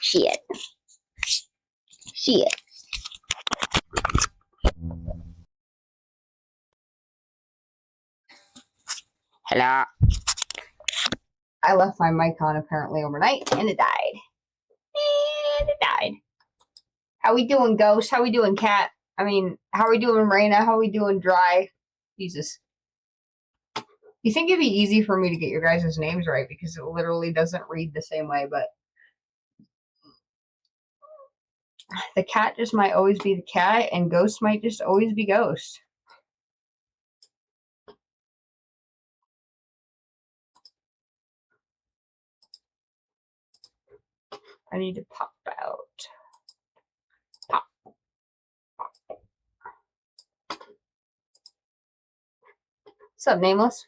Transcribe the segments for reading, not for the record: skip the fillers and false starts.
Shit. Shit. Hello. I left my mic on apparently overnight and it died. How we doing, Ghost? How we doing, Cat? I mean, how we doing, Raina? How we doing, Dry? Jesus. You think it'd be easy for me to get your guys' names right because it literally doesn't read the same way, but the cat just might always be the cat and Ghost might just always be Ghost. I need to pop out. Pop. What's up, Nameless?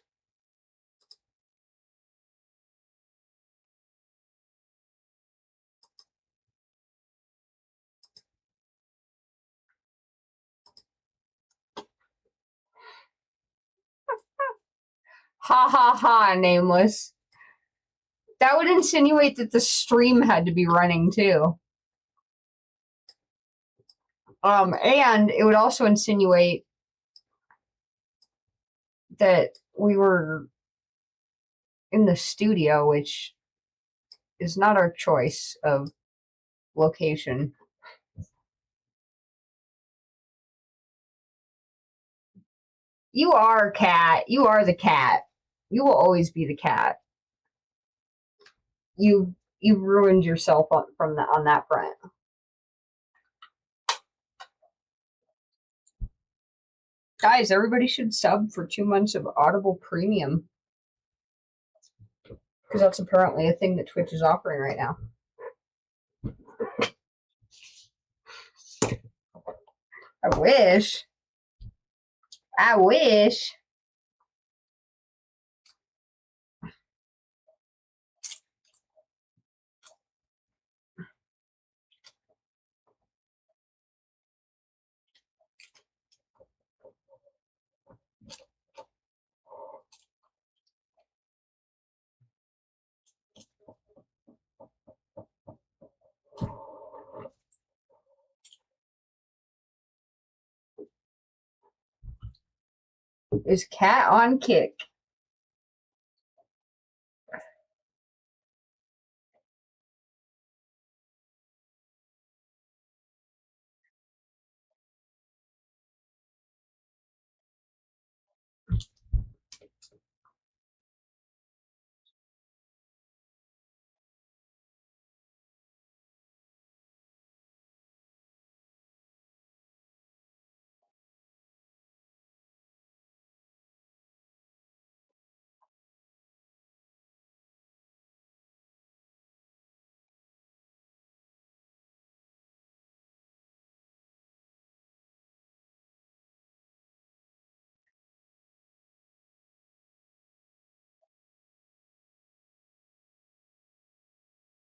Ha ha ha, Nameless. That would insinuate that the stream had to be running too. And it would also insinuate that we were in the studio, which is not our choice of location. You are cat. You are the cat. You will always be the cat. You ruined yourself on that front. Guys, everybody should sub for 2 months of Audible Premium. Because that's apparently a thing that Twitch is offering right now. I wish. I wish. Is cat on kick?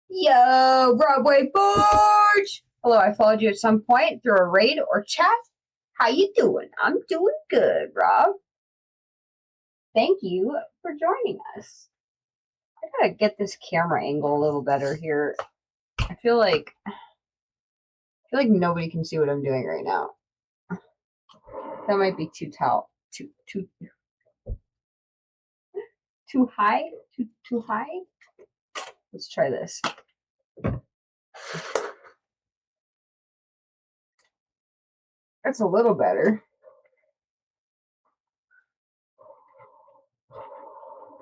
Yo, Broadway Forge! Hello, I followed you at some point through a raid or chat. How you doing? I'm doing good, Rob. Thank you for joining us. I gotta get this camera angle a little better here. I feel like nobody can see what I'm doing right now. That might be too high? Too high? Let's try this. That's a little better.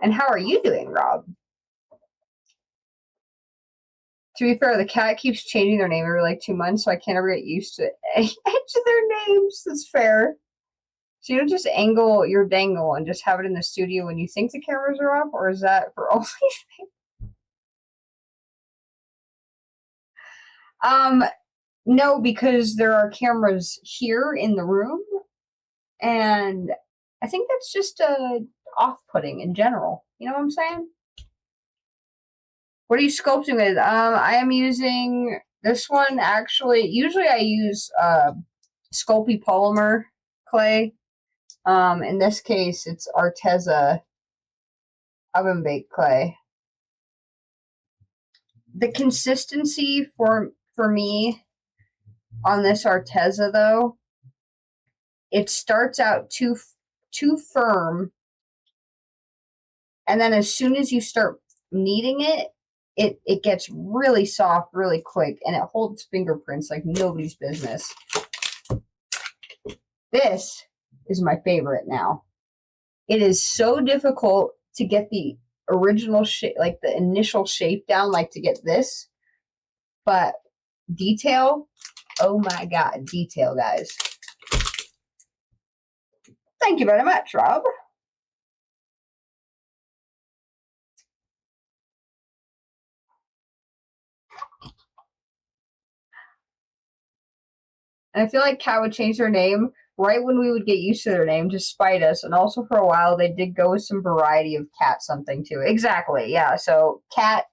And how are you doing, Rob? To be fair, the cat keeps changing their name every like 2 months, so I can't ever get used to their names. That's fair. So you don't just angle your dangle and just have it in the studio when you think the cameras are up, or is that for only? No, because there are cameras here in the room, and I think that's just off-putting in general. You know what I'm saying? What are you sculpting with? I am using this one, actually. Usually I use Sculpti polymer clay. In this case, it's Arteza oven baked clay. the consistency for me on this Arteza, though, it starts out too firm, and then as soon as you start kneading it, it gets really soft really quick, and it holds fingerprints like nobody's business. This is my favorite now. It is so difficult to get the original shape, like the initial shape down, like to get this, but detail, oh my god, detail, guys. Thank you very much, Rob. And I feel like Cat would change their name right when we would get used to their name to spite us. And also for a while, they did go with some variety of cat something too. Exactly, yeah. So cat.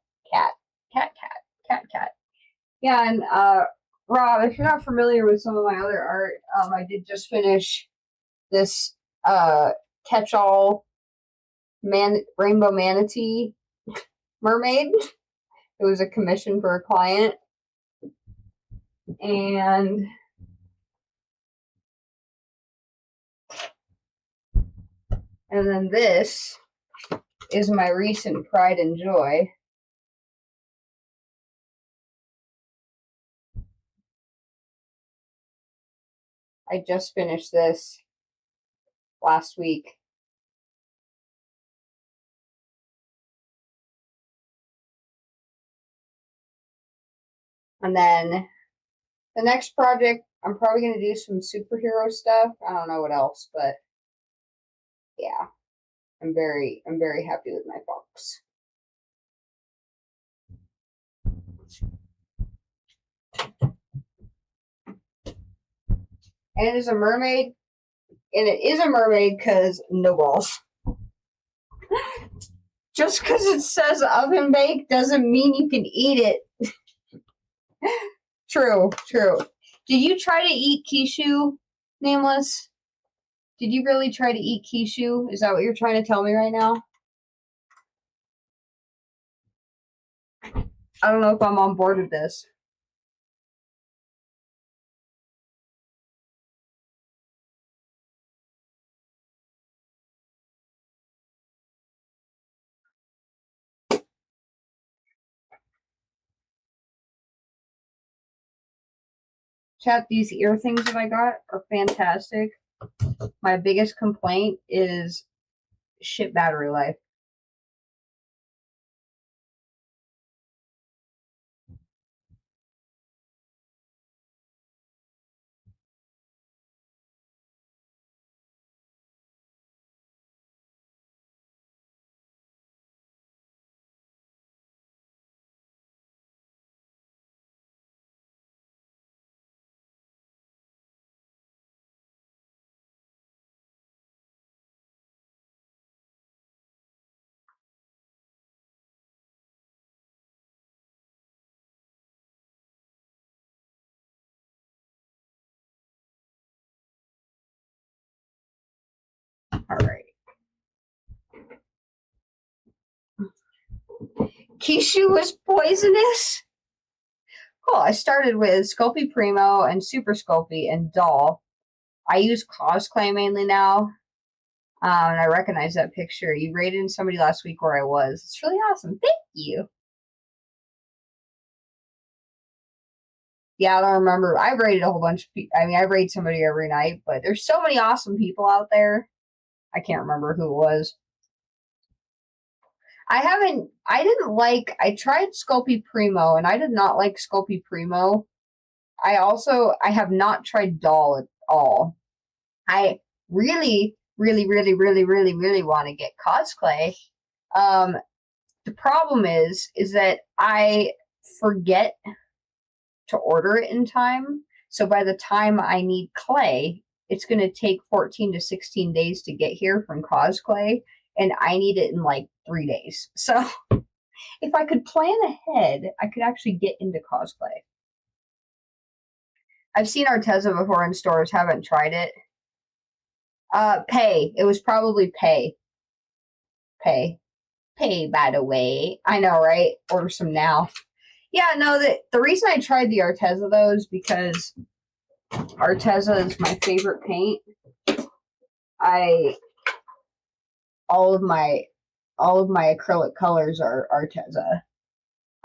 Yeah, and Rob, if you're not familiar with some of my other art, I did just finish this catch-all rainbow manatee mermaid. It was a commission for a client. And then this is my recent pride and joy. I just finished this last week. And then the next project, I'm probably going to do some superhero stuff. I don't know what else, but yeah, I'm very happy with my fox. And it is a mermaid, and it is a mermaid because no balls. Just because it says oven baked doesn't mean you can eat it. True. Did you try to eat Kishu, Nameless? Did you really try to eat Kishu? Is that what you're trying to tell me right now? I don't know if I'm on board with this. Chat, these ear things that I got are fantastic. My biggest complaint is shit battery life. Alright. Kishu was poisonous? Cool. I started with Sculpey Primo and Super Sculpey and Doll. I use cosplay mainly now. And I recognize that picture. You rated somebody last week where I was. It's really awesome. Thank you. Yeah, I don't remember. I've rated a whole bunch of people. I mean, I rate somebody every night, but there's so many awesome people out there. I can't remember who it was. I tried Sculpey Primo, and I did not like Sculpey Primo. I have not tried Doll at all. I really want to get cosplay. The problem is that I forget to order it in time. So by the time I need clay, it's going to take 14 to 16 days to get here from cosplay, and I need it in like 3 days. So if I could plan ahead, I could actually get into cosplay. I've seen Arteza before in stores, haven't tried it. Pay. It was probably Pay. Pay, by the way. I know, right? Order some now. Yeah, no, the reason I tried the Arteza though is because Arteza is my favorite paint. I all of my acrylic colors are Arteza.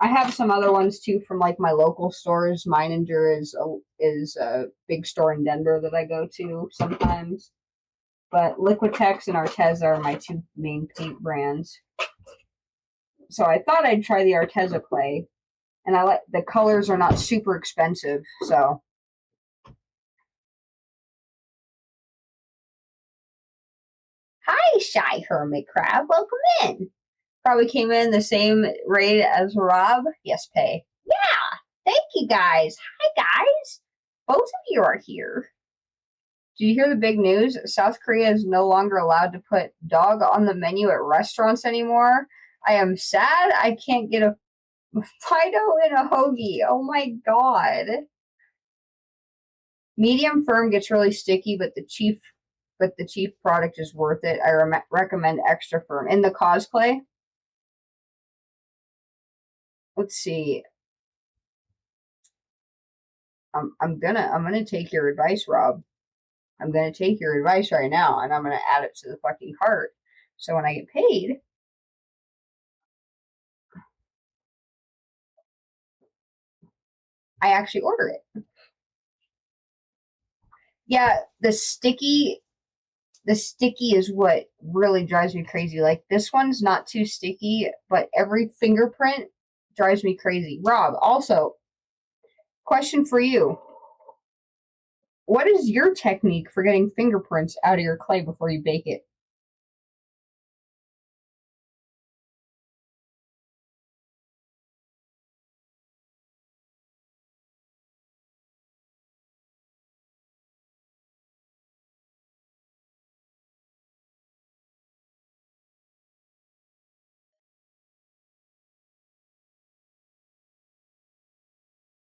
I have some other ones too from like my local stores. Meininger is a big store in Denver that I go to sometimes. But Liquitex and Arteza are my two main paint brands. So I thought I'd try the Arteza clay, and I like the colors are not super expensive. So hi, Shy Hermit Crab, welcome in. Probably came in the same rate as Rob. Yes, pay. Yeah, thank you guys. Hi guys, both of you are here. Did you hear the big news? South Korea is no longer allowed to put dog on the menu at restaurants anymore. I am sad I can't get a Fido in a hoagie. Oh my god. Medium firm gets really sticky, but the chief product is worth it. I recommend extra firm. In the cosplay, let's see. I'm gonna take your advice, Rob. I'm gonna take your advice right now, and I'm gonna add it to the fucking cart. So when I get paid, I actually order it. Yeah, the sticky is what really drives me crazy. Like this one's not too sticky, but every fingerprint drives me crazy. Rob, also, question for you. What is your technique for getting fingerprints out of your clay before you bake it?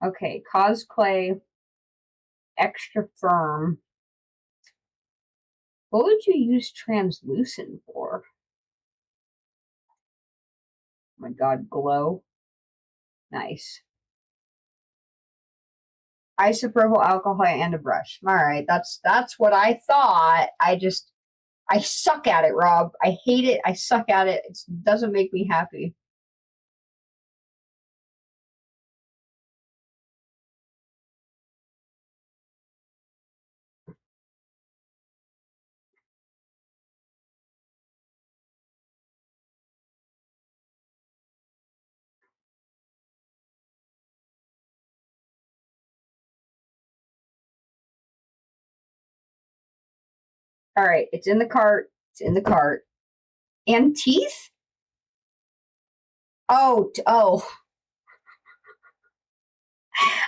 Okay, cause clay, extra firm. What would you use translucent for? Oh my god, glow. Nice. Isopropyl alcohol and a brush. All right, that's what I thought. I suck at it, Rob. I hate it. I suck at it. It doesn't make me happy. All right, it's in the cart. It's in the cart. And teeth? Oh.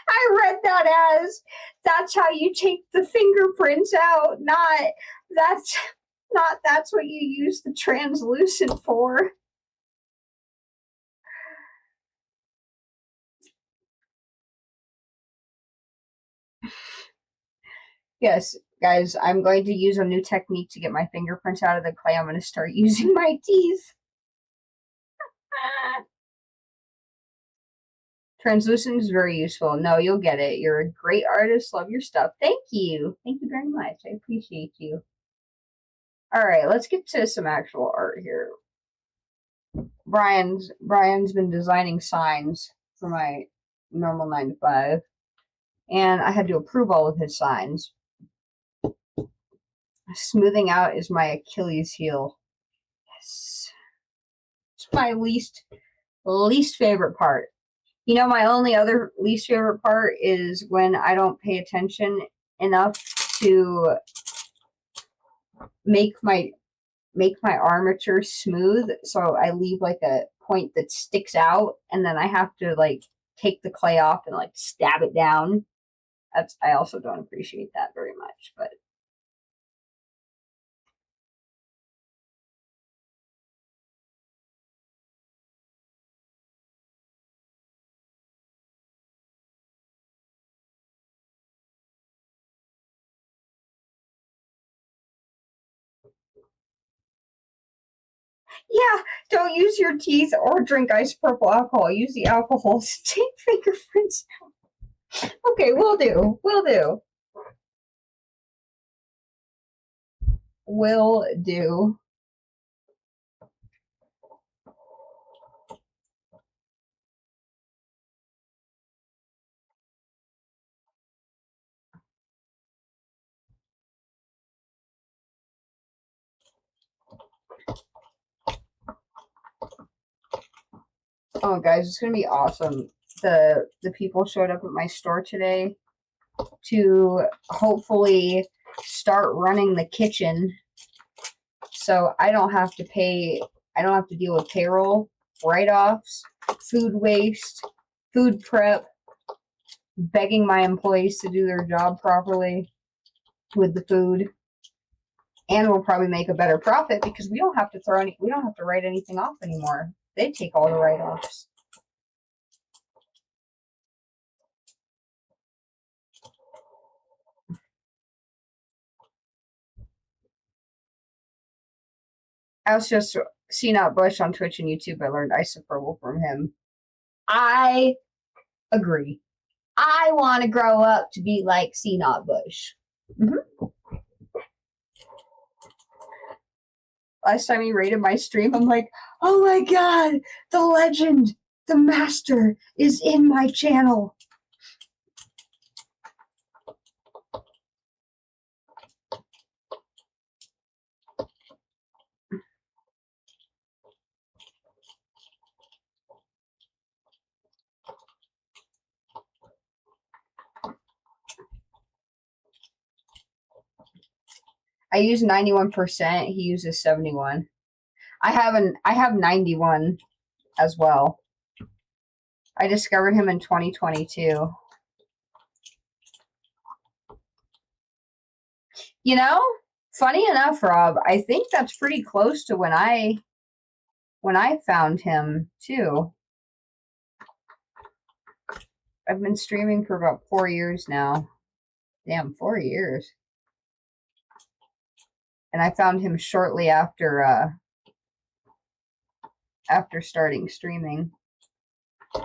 I read that as that's how you take the fingerprints out, that's not that's what you use the translucent for. Yes, guys, I'm going to use a new technique to get my fingerprints out of the clay. I'm going to start using my teeth. Translucent is very useful. No, you'll get it. You're a great artist. Love your stuff. Thank you. Thank you very much. I appreciate you. All right, let's get to some actual art here. Brian's been designing signs for my normal 9 to 5, and I had to approve all of his signs. Smoothing out is my Achilles heel. Yes, it's my least favorite part. You know, my only other least favorite part is when I don't pay attention enough to make my armature smooth, so I leave like a point that sticks out, and then I have to like take the clay off and like stab it down. I also don't appreciate that very much, but Yeah, don't use your teeth or drink isopropyl alcohol. Use the alcohol. Take fingerprints. Okay, will do. Will do. Will do. Oh, guys, it's gonna be awesome. The people showed up at my store today to hopefully start running the kitchen, so I don't have to pay. I don't have to deal with payroll, write-offs, food waste, food prep, begging my employees to do their job properly with the food, and we'll probably make a better profit because we don't have to we don't have to write anything off anymore. They take all the write-offs. I was just seeing out Bush on Twitch and YouTube. I learned isopropyl from him. I agree. I want to grow up to be like Not Bush. Last time he rated my stream, I'm like, oh my god, the legend, the master is in my channel. I use 91%. He uses 71. I have 91 as well. I discovered him in 2022. You know, funny enough, Rob, I think that's pretty close to when I found him too. I've been streaming for about 4 years now. Damn, 4 years. And I found him shortly after starting streaming. I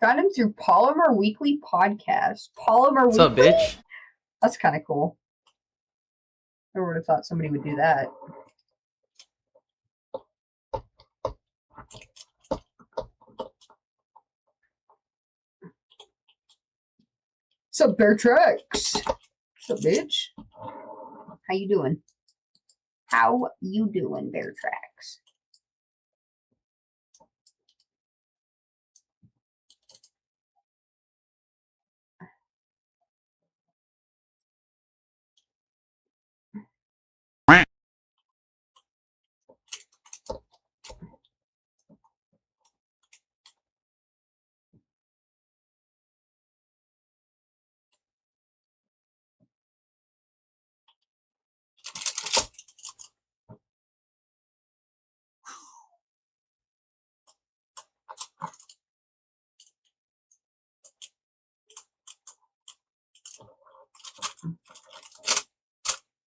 found him through Polymer Weekly Podcast. What's up, bitch? That's kind of cool. I would have thought somebody would do that. So Bear Tracks. So bitch. How you doing? How you doing, Bear Tracks?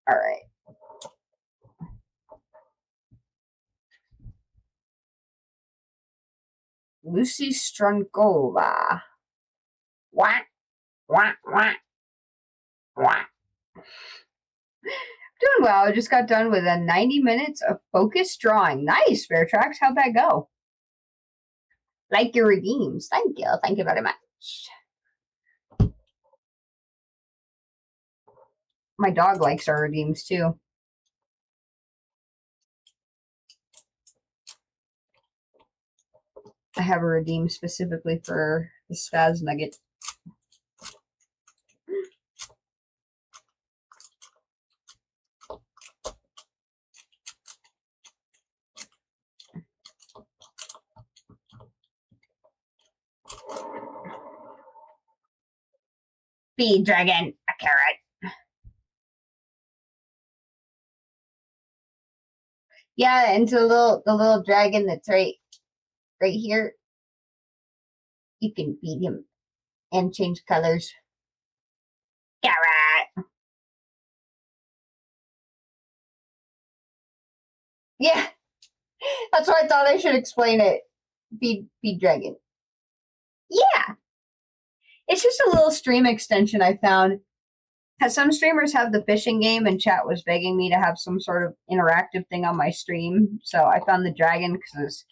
All right. Lucy Strunkova. What? What? What? What? Doing well. I just got done with a 90 minutes of focused drawing. Nice, Bear Tracks. How'd that go? Like your redeems. Thank you. Thank you very much. My dog likes our redeems too. I have a redeem specifically for the Spaz Nugget. Speed Dragon, a carrot. Yeah, and the little dragon that's right here. You can feed him and change colors. Carrot. Yeah, that's why I thought I should explain it. Feed dragon. Yeah, it's just a little stream extension I found. Because some streamers have the fishing game, and chat was begging me to have some sort of interactive thing on my stream. So I found the dragon because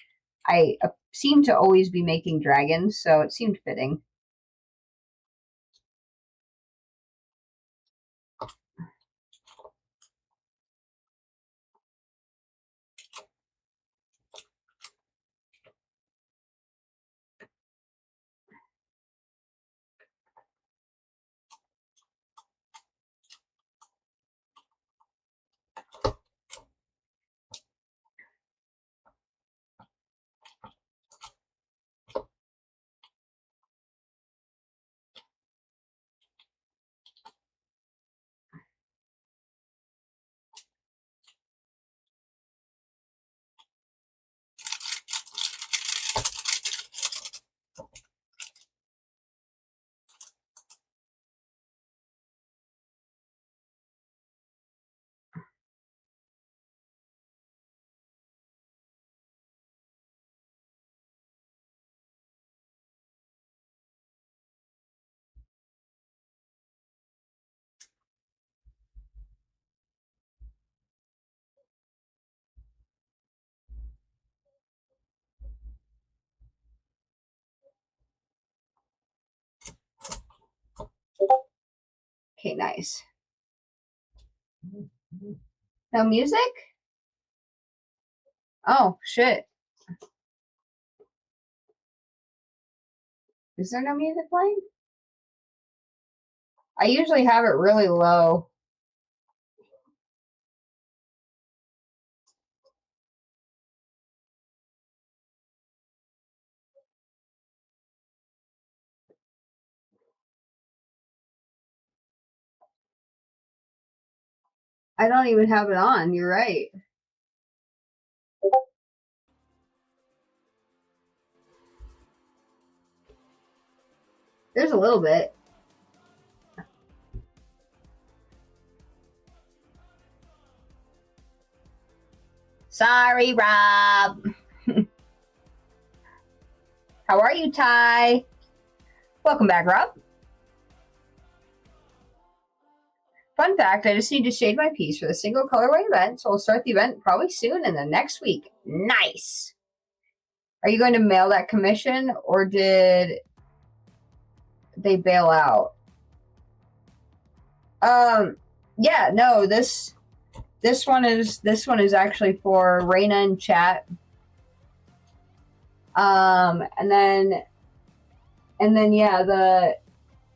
I seem to always be making dragons, so it seemed fitting. Okay, nice. No music? Oh, shit. Is there no music playing? I usually have it really low. I don't even have it on. You're right. There's a little bit. Sorry, Rob. How are you, Ty? Welcome back, Rob. Fun fact, I just need to shade my piece for the single colorway event, so we'll start the event probably soon in the next week. Nice. Are you going to mail that commission, or did they bail out? Yeah, no, this one is actually for Raina and chat. And then yeah, the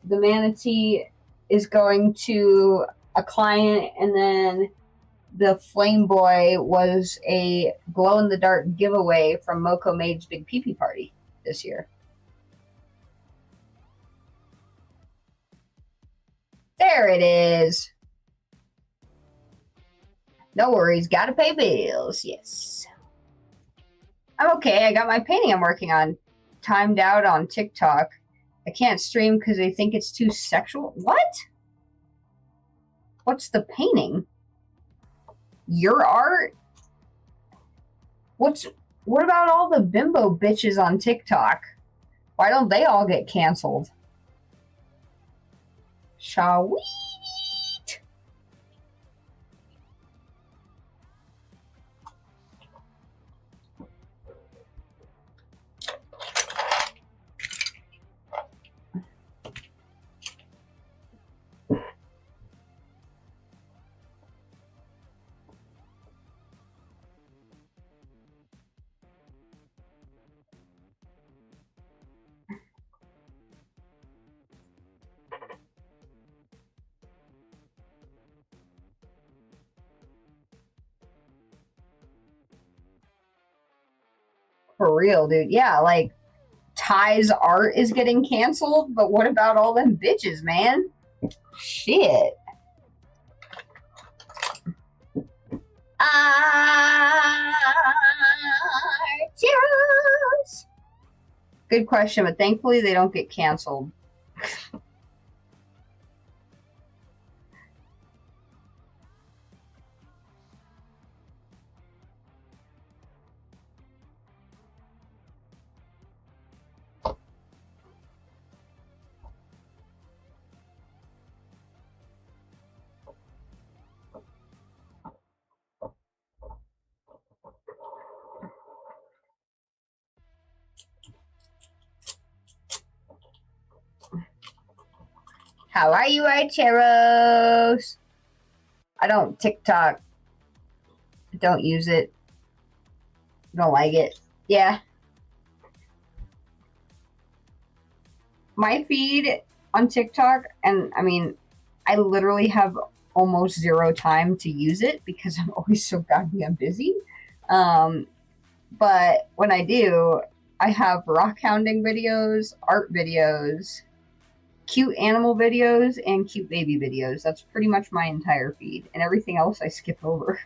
manatee is going to a client, and then the Flame Boy was a glow in the dark giveaway from Moko Maid's Big Pee Party this year. There it is. No worries, gotta pay bills. Yes. I'm okay. I got my painting I'm working on timed out on TikTok. I can't stream because they think it's too sexual. What? What's the painting? Your art? What about all the bimbo bitches on TikTok? Why don't they all get canceled? Shall we? For real, dude. Yeah, like Ty's art is getting canceled, but what about all them bitches, man? Shit. Archeros. Good question, but thankfully they don't get canceled. How are you, Archeros? I don't TikTok. Don't use it. Don't like it. Yeah. My feed on TikTok, and I mean, I literally have almost zero time to use it because I'm always so goddamn busy. But when I do, I have rock hounding videos, art videos, cute animal videos, and cute baby videos. That's pretty much my entire feed, and everything else I skip over.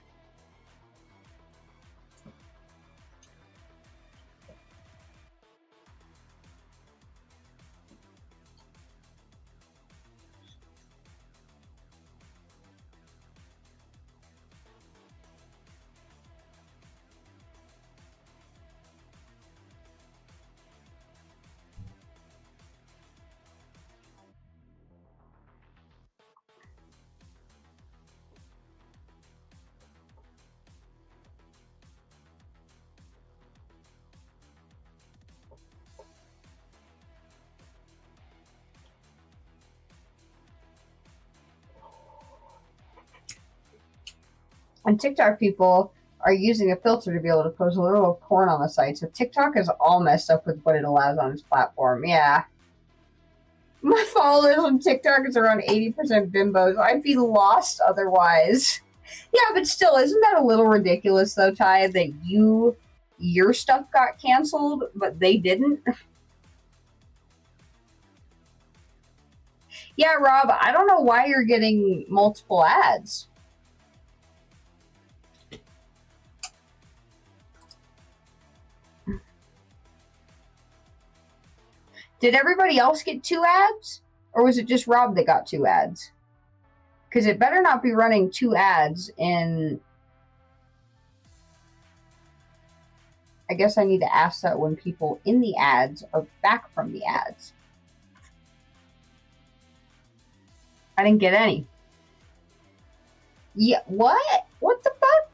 And TikTok people are using a filter to be able to post a little porn on the site. So TikTok is all messed up with what it allows on its platform. Yeah. My followers on TikTok is around 80% bimbos. I'd be lost otherwise. Yeah, but still, isn't that a little ridiculous though, Ty, that your stuff got canceled, but they didn't? Yeah, Rob, I don't know why you're getting multiple ads. Did everybody else get 2 ads? Or was it just Rob that got 2 ads? Because it better not be running 2 ads in... I guess I need to ask that when people in the ads are back from the ads. I didn't get any. Yeah, what? What the fuck?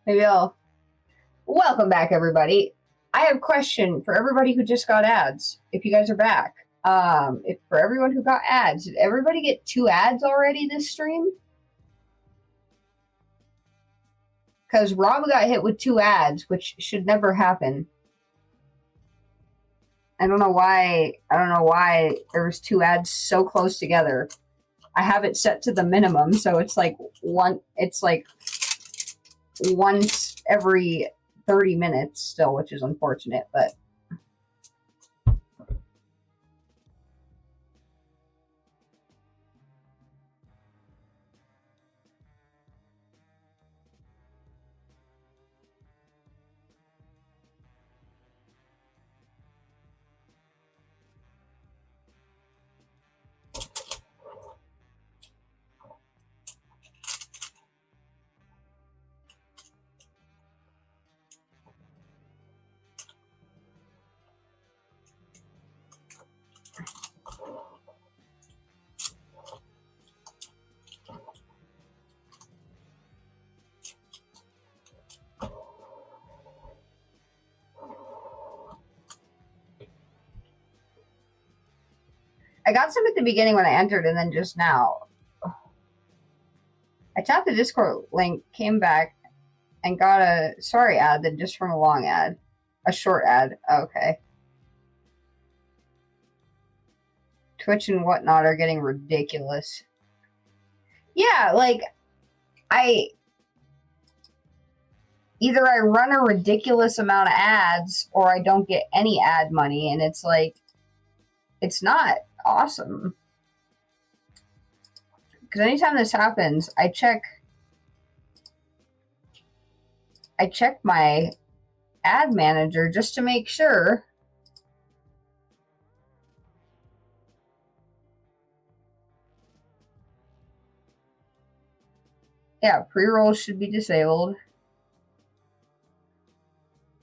Maybe I'll... Welcome back, everybody. I have a question for everybody who just got ads, if you guys are back. If for everyone who got ads, did everybody get 2 ads already this stream? Because Rob got hit with 2 ads, which should never happen. I don't know why there was 2 ads so close together. I have it set to the minimum, so it's like once every 30 minutes still, which is unfortunate, but I got some at the beginning when I entered, and then just now. I tapped the Discord link, came back, and got a sorry ad then just from a long ad. A short ad. Okay. Twitch and whatnot are getting ridiculous. Yeah, like, either I run a ridiculous amount of ads or I don't get any ad money, and it's like, it's not awesome. Because anytime this happens, I check my ad manager just to make sure. Yeah, pre-rolls should be disabled.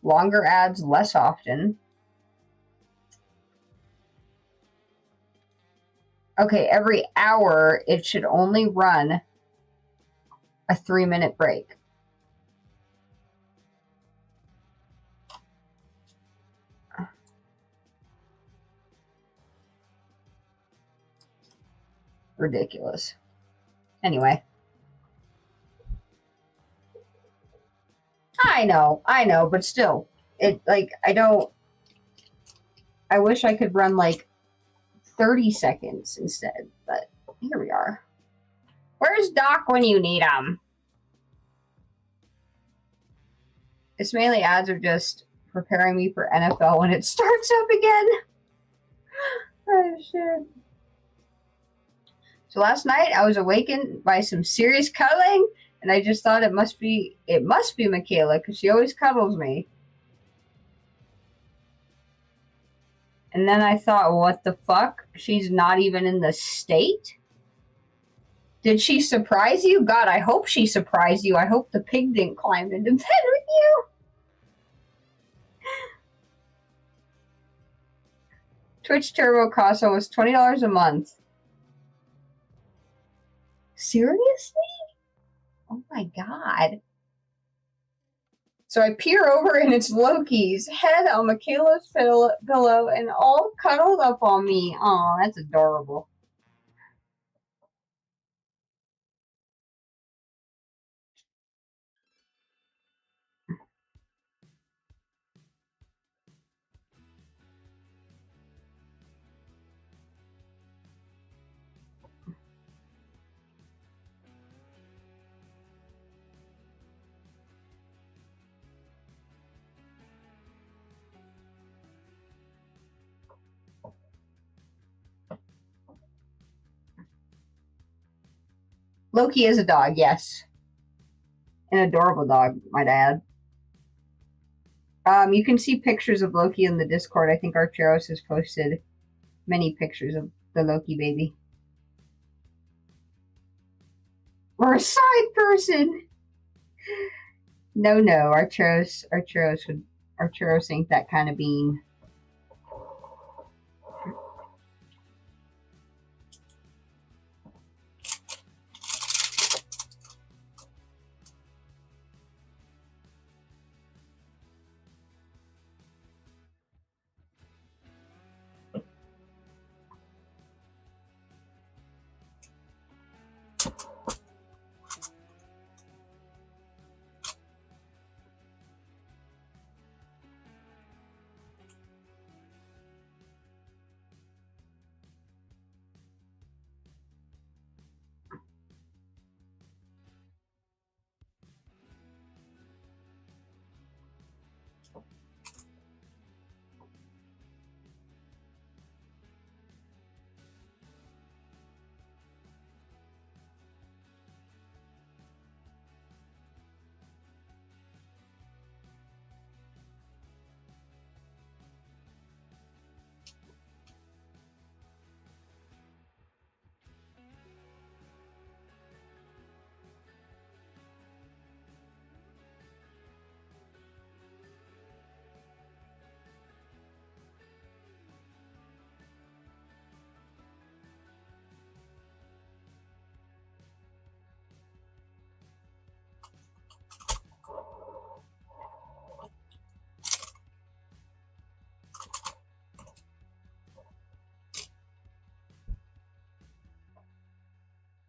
Longer ads less often. Okay, every hour it should only run a 3-minute break. Ridiculous. Anyway. I know, but still. It, like, I wish I could run, like, 30 seconds instead, but here we are. Where's Doc when you need him? It's mainly ads are just preparing me for NFL when it starts up again. Oh, shit. So last night I was awakened by some serious cuddling, and I just thought it must be Michaela, because she always cuddles me. And then I thought, what the fuck? She's not even in the state? Did she surprise you? God, I hope she surprised you. I hope the pig didn't climb into bed with you. Twitch Turbo costs almost $20 a month. Seriously? Oh my god. So I peer over and it's Loki's head on Michaela's pillow and all cuddled up on me. Aw, that's adorable. Loki is a dog, yes. An adorable dog, might add. You can see pictures of Loki in the Discord. I think Archeros has posted many pictures of the Loki baby. Or a side person. No, Archeros ain't that kind of bean.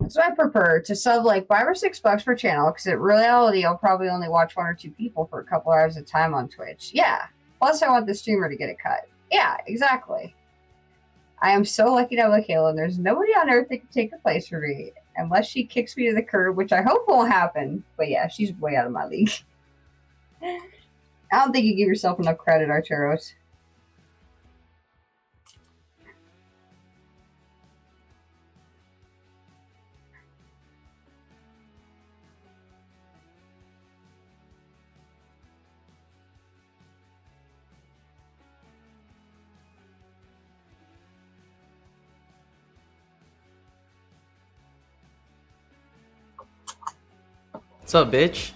So I prefer to sub like $5 or $6 per channel, because in reality I'll probably only watch 1 or 2 people for a couple hours at a time on Twitch. Yeah. Plus I want the streamer to get a cut. Yeah, exactly. I am so lucky to have a Kayla, and there's nobody on earth that can take her place for me, unless she kicks me to the curb, which I hope won't happen. But yeah, she's way out of my league. I don't think you give yourself enough credit, Arturos. What's up, bitch?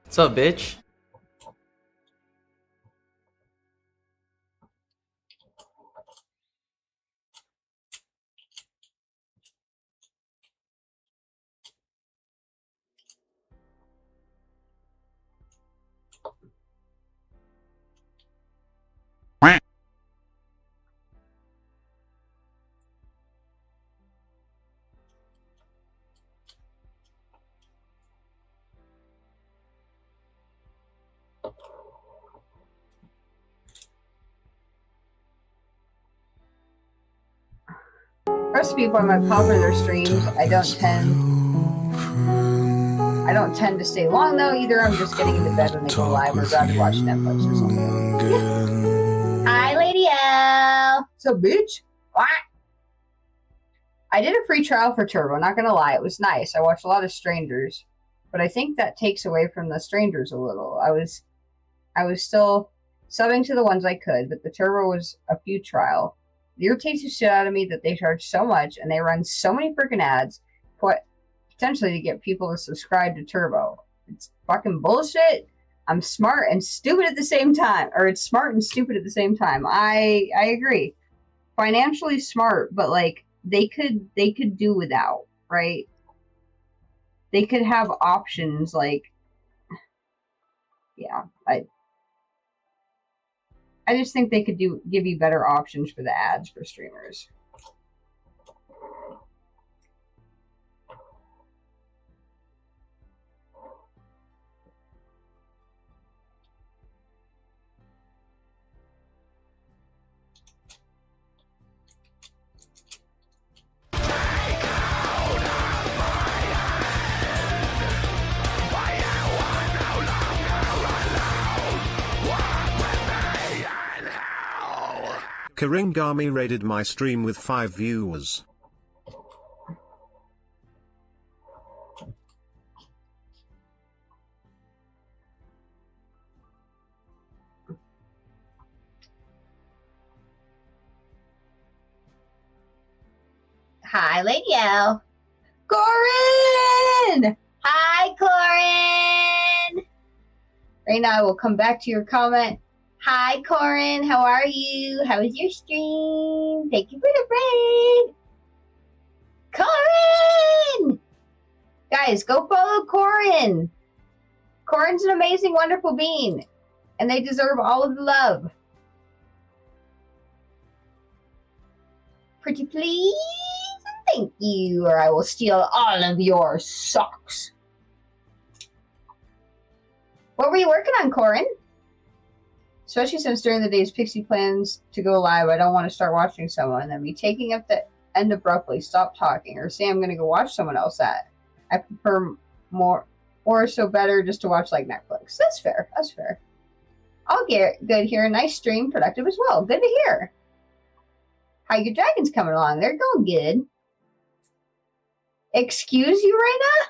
What's up, bitch? Most people I might pop in their streams. I don't tend to stay long though. Either I'm just getting into bed when they go live, or rather watch Netflix or something. Hi, Lady L. What's up, bitch? What? I did a free trial for Turbo. Not gonna lie, it was nice. I watched a lot of strangers, but I think that takes away from the strangers a little. I was still subbing to the ones I could, but the Turbo was a few trial. It irritates the shit out of me that they charge so much and they run so many freaking ads, potentially to get people to subscribe to Turbo. It's fucking bullshit. I'm smart and stupid at the same time, or it's smart and stupid at the same time. I agree. Financially smart, but like they could do without, right? They could have options like, yeah, I just think they could give you better options for the ads for streamers. Karingami raided my stream with 5 viewers. Hi, Lady L. Corin! Hi, Corin! Raina, I will come back to your comment. Hi, Corin. How are you? How was your stream? Thank you for the raid. Corin! Guys, go follow Corin. Corin's an amazing, wonderful being, and they deserve all of the love. Pretty please? Thank you, or I will steal all of your socks. What were you working on, Corin? Especially since during the days Pixie plans to go live, I don't want to start watching someone and then be taking up the end abruptly, stop talking, or say I'm going to go watch someone else at. I prefer more so better just to watch like Netflix. That's fair. That's fair. I'll get good here. Nice stream, productive as well. Good to hear. How your dragons coming along? They're going good. Excuse you, Raina?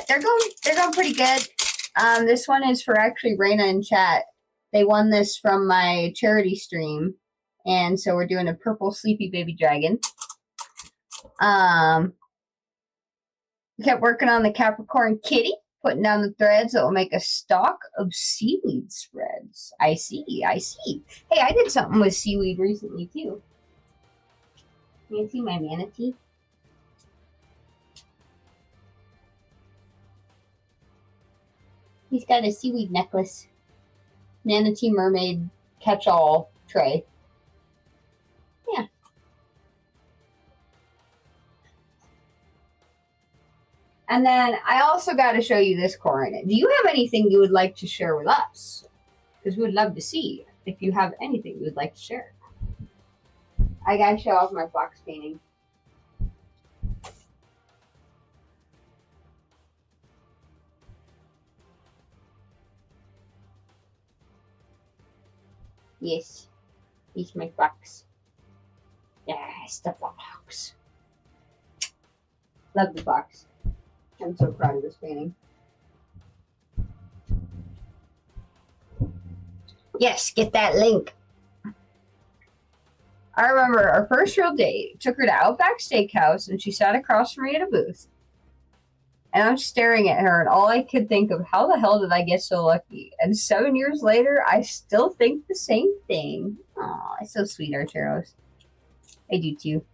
They're going pretty good. This one is for actually Raina in chat. They won this from my charity stream, and so we're doing a purple sleepy baby dragon. Kept working on the Capricorn kitty Putting down the threads that will make a stock of seaweed spreads. I see, I see. Hey, I did something with seaweed recently too. Can you see my manatee? He's got a seaweed necklace. Manatee mermaid catch-all tray. Yeah. And then I also got to show you this, Corin. Do you have anything you would like to share with us? Because we would love to see if you have anything you would like to share. I got to show off my fox painting. Yes, he's my fox. Yes, the fox. Love the fox. I'm so proud of this painting. Yes, get that link. I remember our first real date. Took her to Outback Steakhouse, and she sat across from me at a booth. And I'm staring at her, and all I could think of, how the hell did I get so lucky? And 7 years later, I still think the same thing. Aw, it's so sweet, Arteros. I do too.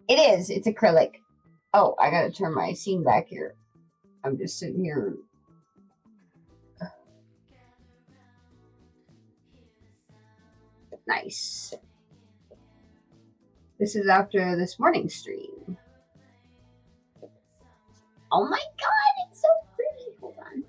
It is. It's acrylic. Oh, I gotta turn my scene back here. I'm just sitting here. Nice. This is after this morning stream. Oh my god, it's so pretty. Hold on.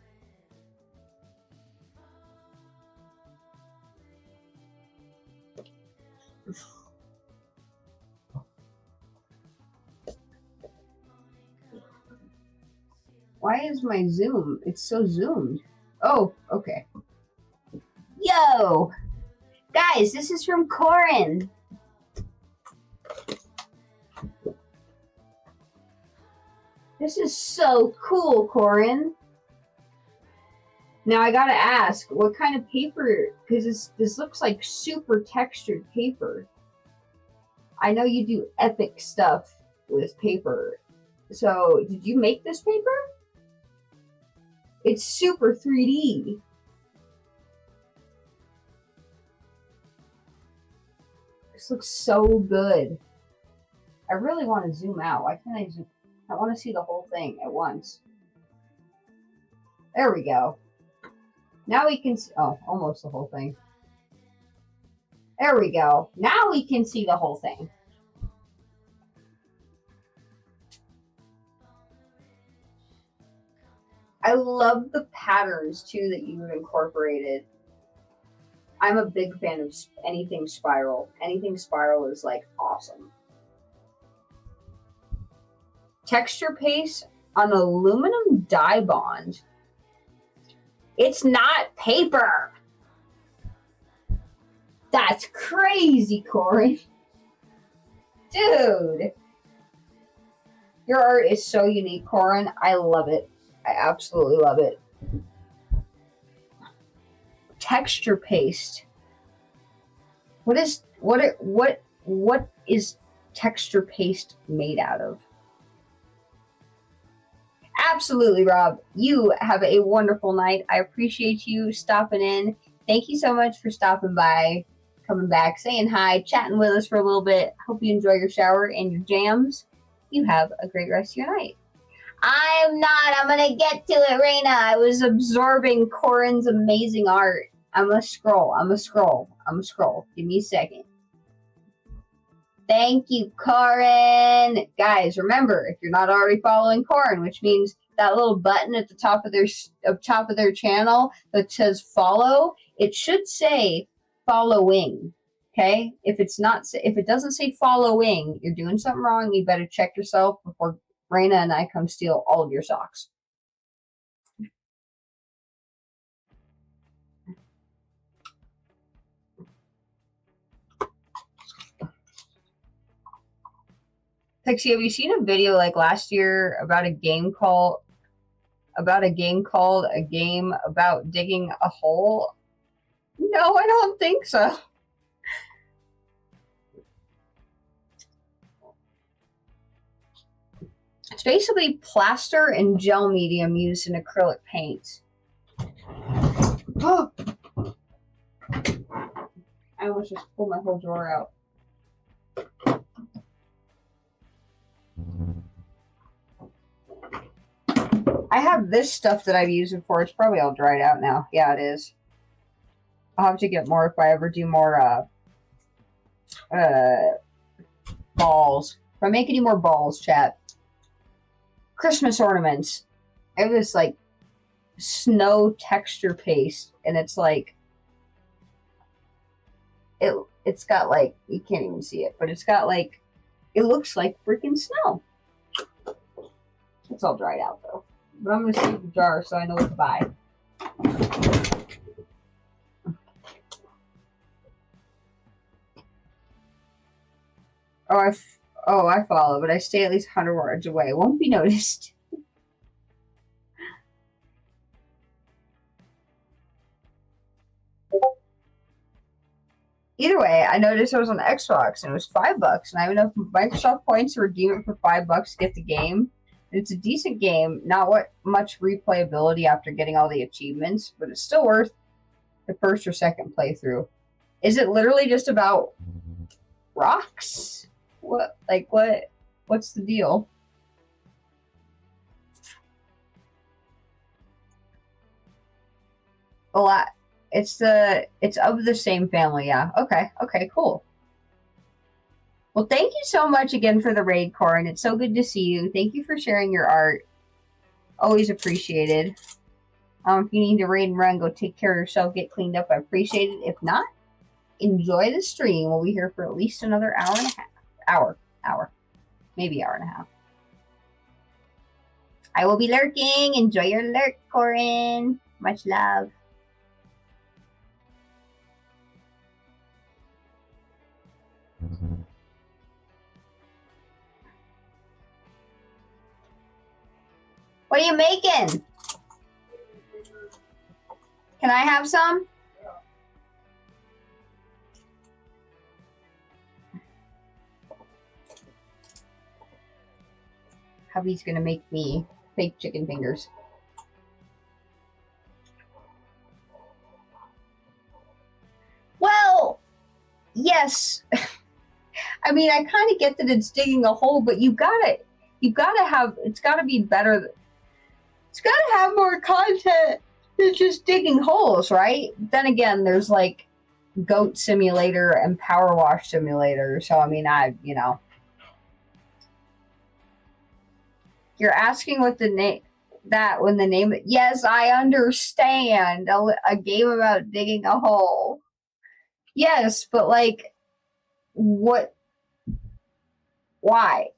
Why is my zoom? It's so zoomed. Oh, okay. Yo! Guys, this is from Corin. This is so cool, Corin. Now I gotta ask, what kind of paper? Because this looks like super textured paper. I know you do epic stuff with paper. So, did you make this paper? It's super 3D. This looks so good. I really want to zoom out. Why can't I zoom? I want to see the whole thing at once. There we go. Now we can see, oh, almost the whole thing. There we go. Now we can see the whole thing. I love the patterns too that you've incorporated. I'm a big fan of anything spiral. Anything spiral is like awesome. Texture paste on aluminum dye bond. It's not paper. That's crazy, Corey. Dude. Your art is so unique, Corin. I love it. I absolutely love it. Texture paste. What is texture paste made out of? Absolutely, Rob. You have a wonderful night. I appreciate you stopping in. Thank you so much for stopping by, coming back, saying hi, chatting with us for a little bit. Hope you enjoy your shower and your jams. You have a great rest of your night. I'm not. I'm gonna get to it, Raina. I was absorbing Corin's amazing art. I'm gonna scroll. Give me a second. Thank you, Corin. Guys, remember, if you're not already following Corin, which means that little button at the top of their channel that says follow, it should say following. Okay? If it doesn't say following, you're doing something wrong. You better check yourself before Raina and I come steal all of your socks. Pixie, have you seen a video like last year about a game called a game about digging a hole? No, I don't think so. It's basically plaster and gel medium used in acrylic paints. Oh! I almost just pulled my whole drawer out. I have this stuff that I've used before. It's probably all dried out now. Yeah, it is. I'll have to get more if I ever do more balls. If I make any more balls, chat. Christmas ornaments. I have this like snow texture paste, and it's like it's got like, you can't even see it, but it's got like, it looks like freaking snow. It's all dried out though. But I'm gonna save the jar so I know what to buy. I follow, but I stay at least 100 words away. It won't be noticed. Either way, I noticed it was on Xbox and it was $5, and I have enough Microsoft points to redeem it for $5 to get the game. It's a decent game, not much replayability after getting all the achievements, but it's still worth the first or second playthrough. Is it literally just about rocks? What's the deal? It's of the same family, yeah. Okay, cool. Well, thank you so much again for the raid, Corin. It's so good to see you. Thank you for sharing your art. Always appreciated. If you need to raid and run, go take care of yourself, get cleaned up. I appreciate it. If not, enjoy the stream. We'll be here for at least another hour and a half. Hour. Maybe hour and a half. I will be lurking. Enjoy your lurk, Corin. Much love. What are you making? Can I have some? Hubby's gonna make me fake chicken fingers. Well, yes. I mean, I kind of get that it's digging a hole, but it's gotta be better. It's gotta have more content than just digging holes, right? Then again, there's like Goat Simulator and Power Wash Simulator. So, I mean, you're asking what the name, yes, I understand. A game about digging a hole. Yes, but like, what? Why?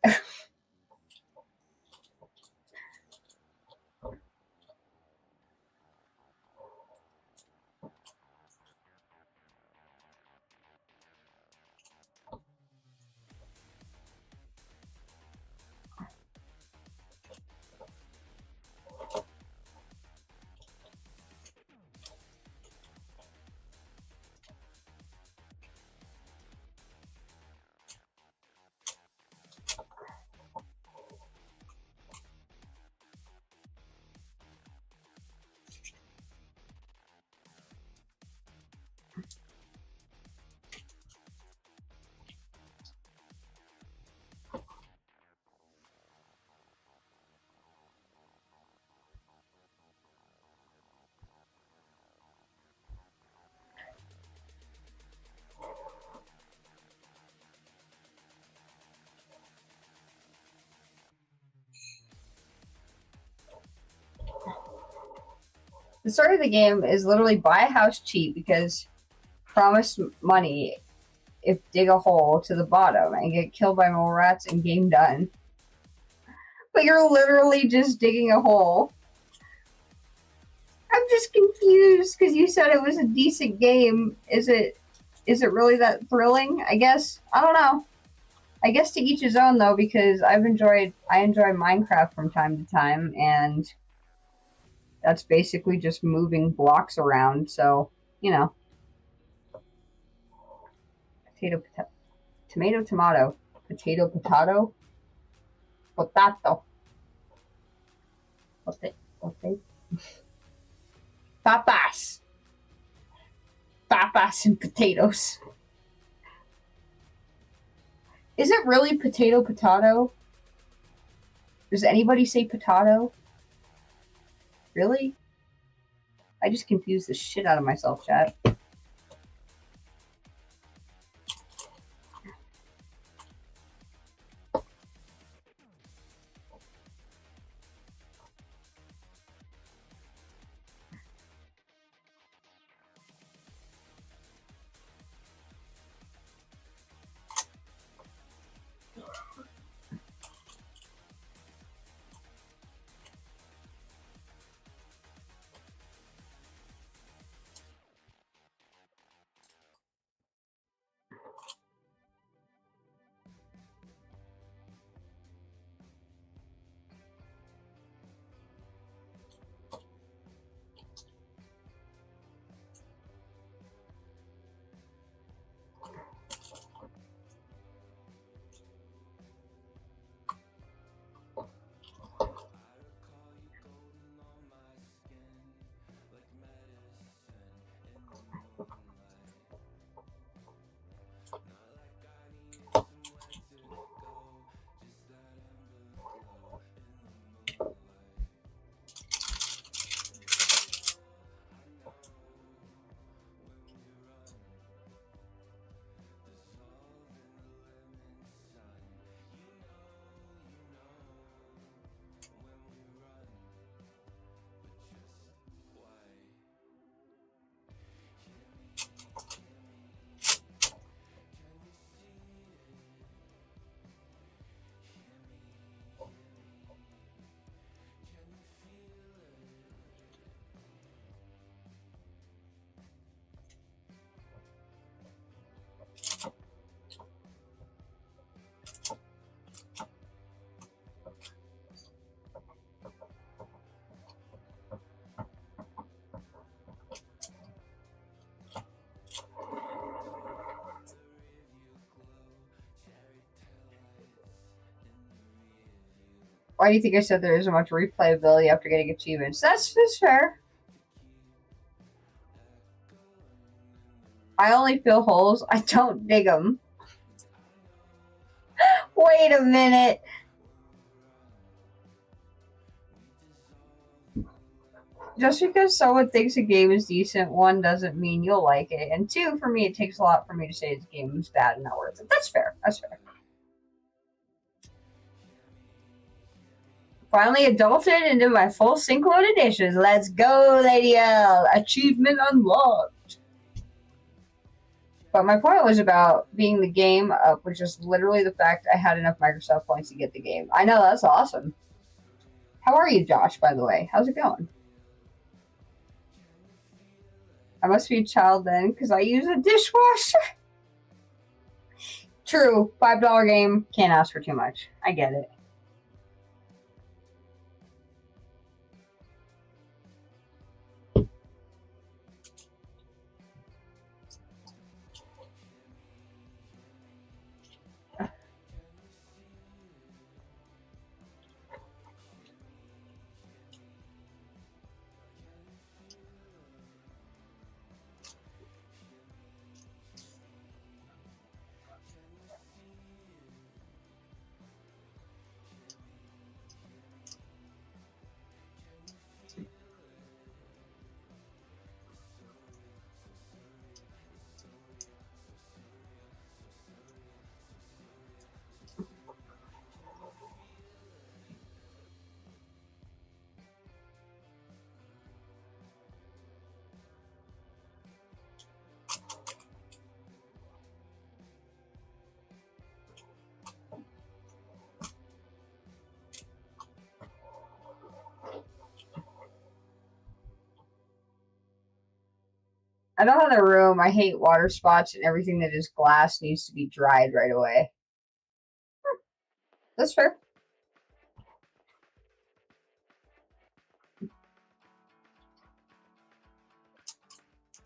The story of the game is literally buy a house cheap because promise money if dig a hole to the bottom and get killed by mole rats and game done. But you're literally just digging a hole. I'm just confused because you said it was a decent game. Is it really that thrilling? I guess. I don't know. I guess to each his own though, because I enjoy Minecraft from time to time, and that's basically just moving blocks around, so you know. Tomato, tomato, potato, potato, potato. What? Papas. Papas and potatoes. Is it really potato, potato? Does anybody say potato? Really? I just confused the shit out of myself, chat. Why do you think I said there isn't much replayability after getting achievements? That's fair. I only fill holes. I don't dig them. Wait a minute. Just because someone thinks a game is decent, one, doesn't mean you'll like it. And two, for me, it takes a lot for me to say the game is bad and not worth it. That's fair. That's fair. Finally adulted into my full sink load of dishes. Let's go, Lady L. Achievement unlocked. But my point was about being the game up, which is literally the fact I had enough Microsoft points to get the game. I know, that's awesome. How are you, Josh, by the way? How's it going? I must be a child then, because I use a dishwasher. True, $5 game, can't ask for too much. I get it. I don't have the room. I hate water spots, and everything that is glass needs to be dried right away. That's fair.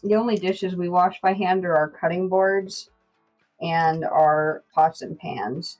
The only dishes we wash by hand are our cutting boards and our pots and pans.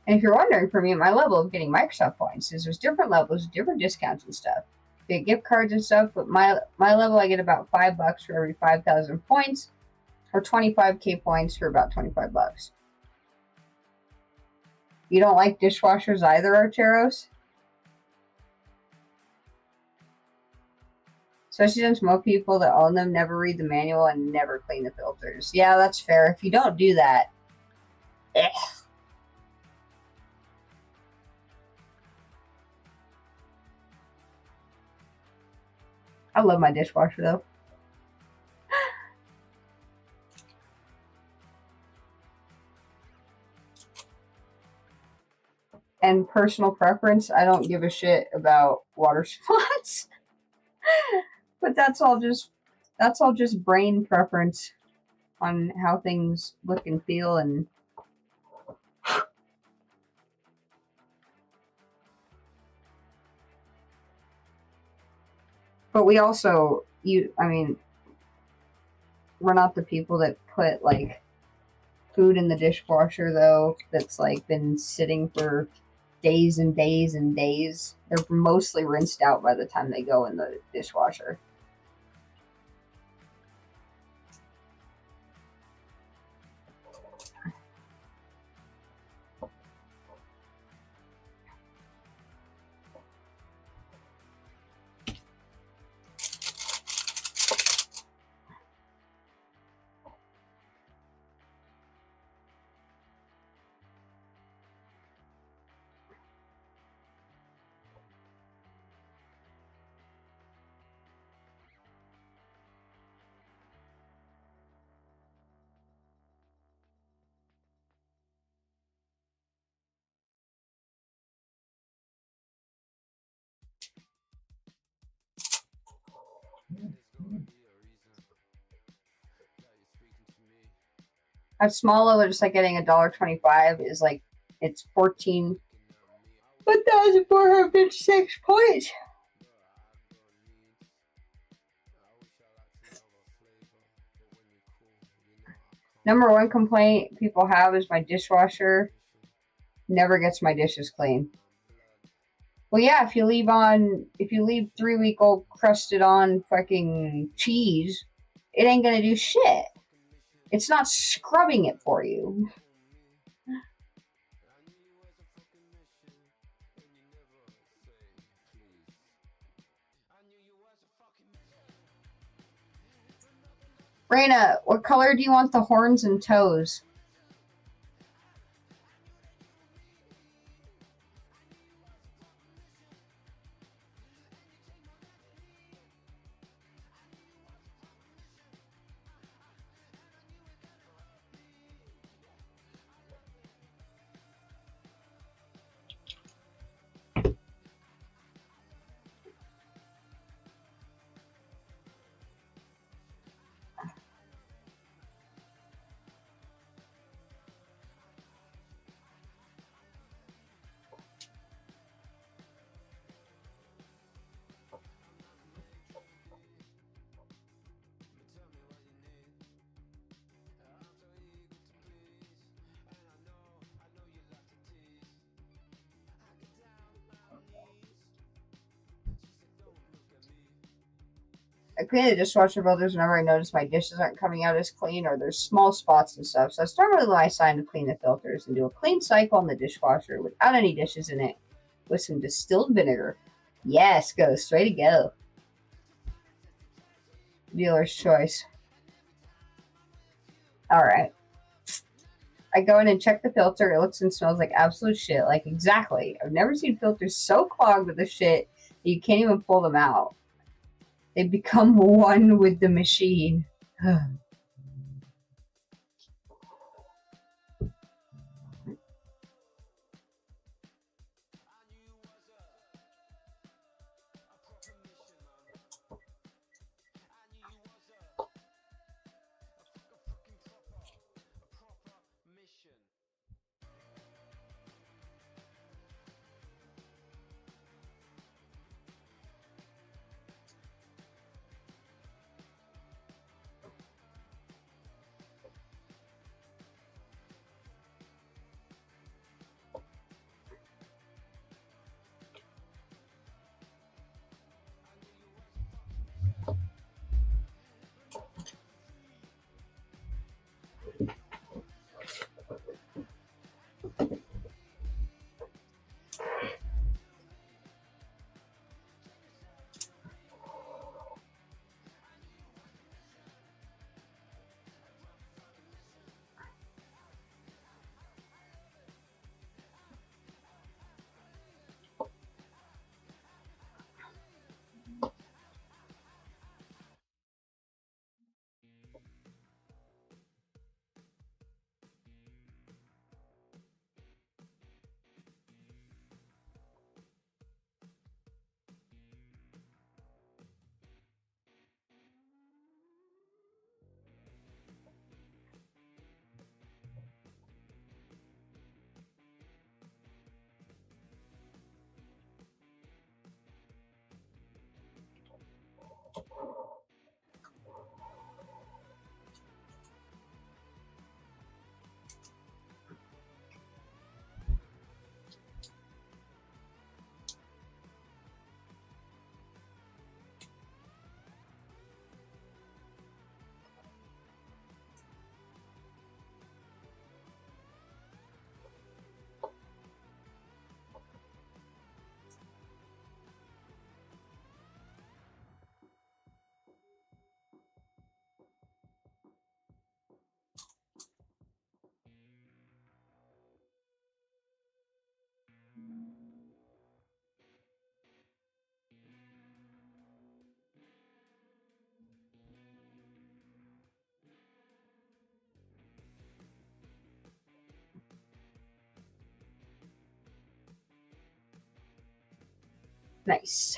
And if you're wondering, for me, my level of getting Microsoft points is there's different levels, different discounts and stuff. You get gift cards and stuff, but my level, I get about $5 for every 5,000 points, or 25k points for about $25. You don't like dishwashers either, Archeros? Especially since most people that own them never read the manual and never clean the filters. Yeah, that's fair. If you don't do that, I love my dishwasher though. And personal preference, I don't give a shit about water spots. But that's all just brain preference on how things look and feel. And but we also, I mean, we're not the people that put like food in the dishwasher though that's like been sitting for days and days and days. They're mostly rinsed out by the time they go in the dishwasher. At small level, just like getting $1.25 is like, it's 14,456 points. Number one complaint people have is my dishwasher never gets my dishes clean. Well, yeah, if you leave 3-week-old crusted on fucking cheese, it ain't gonna do shit. It's not scrubbing it for you. Raina, what color do you want the horns and toes? I clean the dishwasher filters whenever I notice my dishes aren't coming out as clean or there's small spots and stuff. So it's normally my sign to clean the filters and do a clean cycle on the dishwasher without any dishes in it with some distilled vinegar. Yes, Ghost, way to go. Dealer's choice. Alright. I go in and check the filter. It looks and smells like absolute shit. Like, exactly. I've never seen filters so clogged with the shit that you can't even pull them out. They become one with the machine. Nice.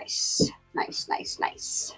Nice. Nice, nice, nice.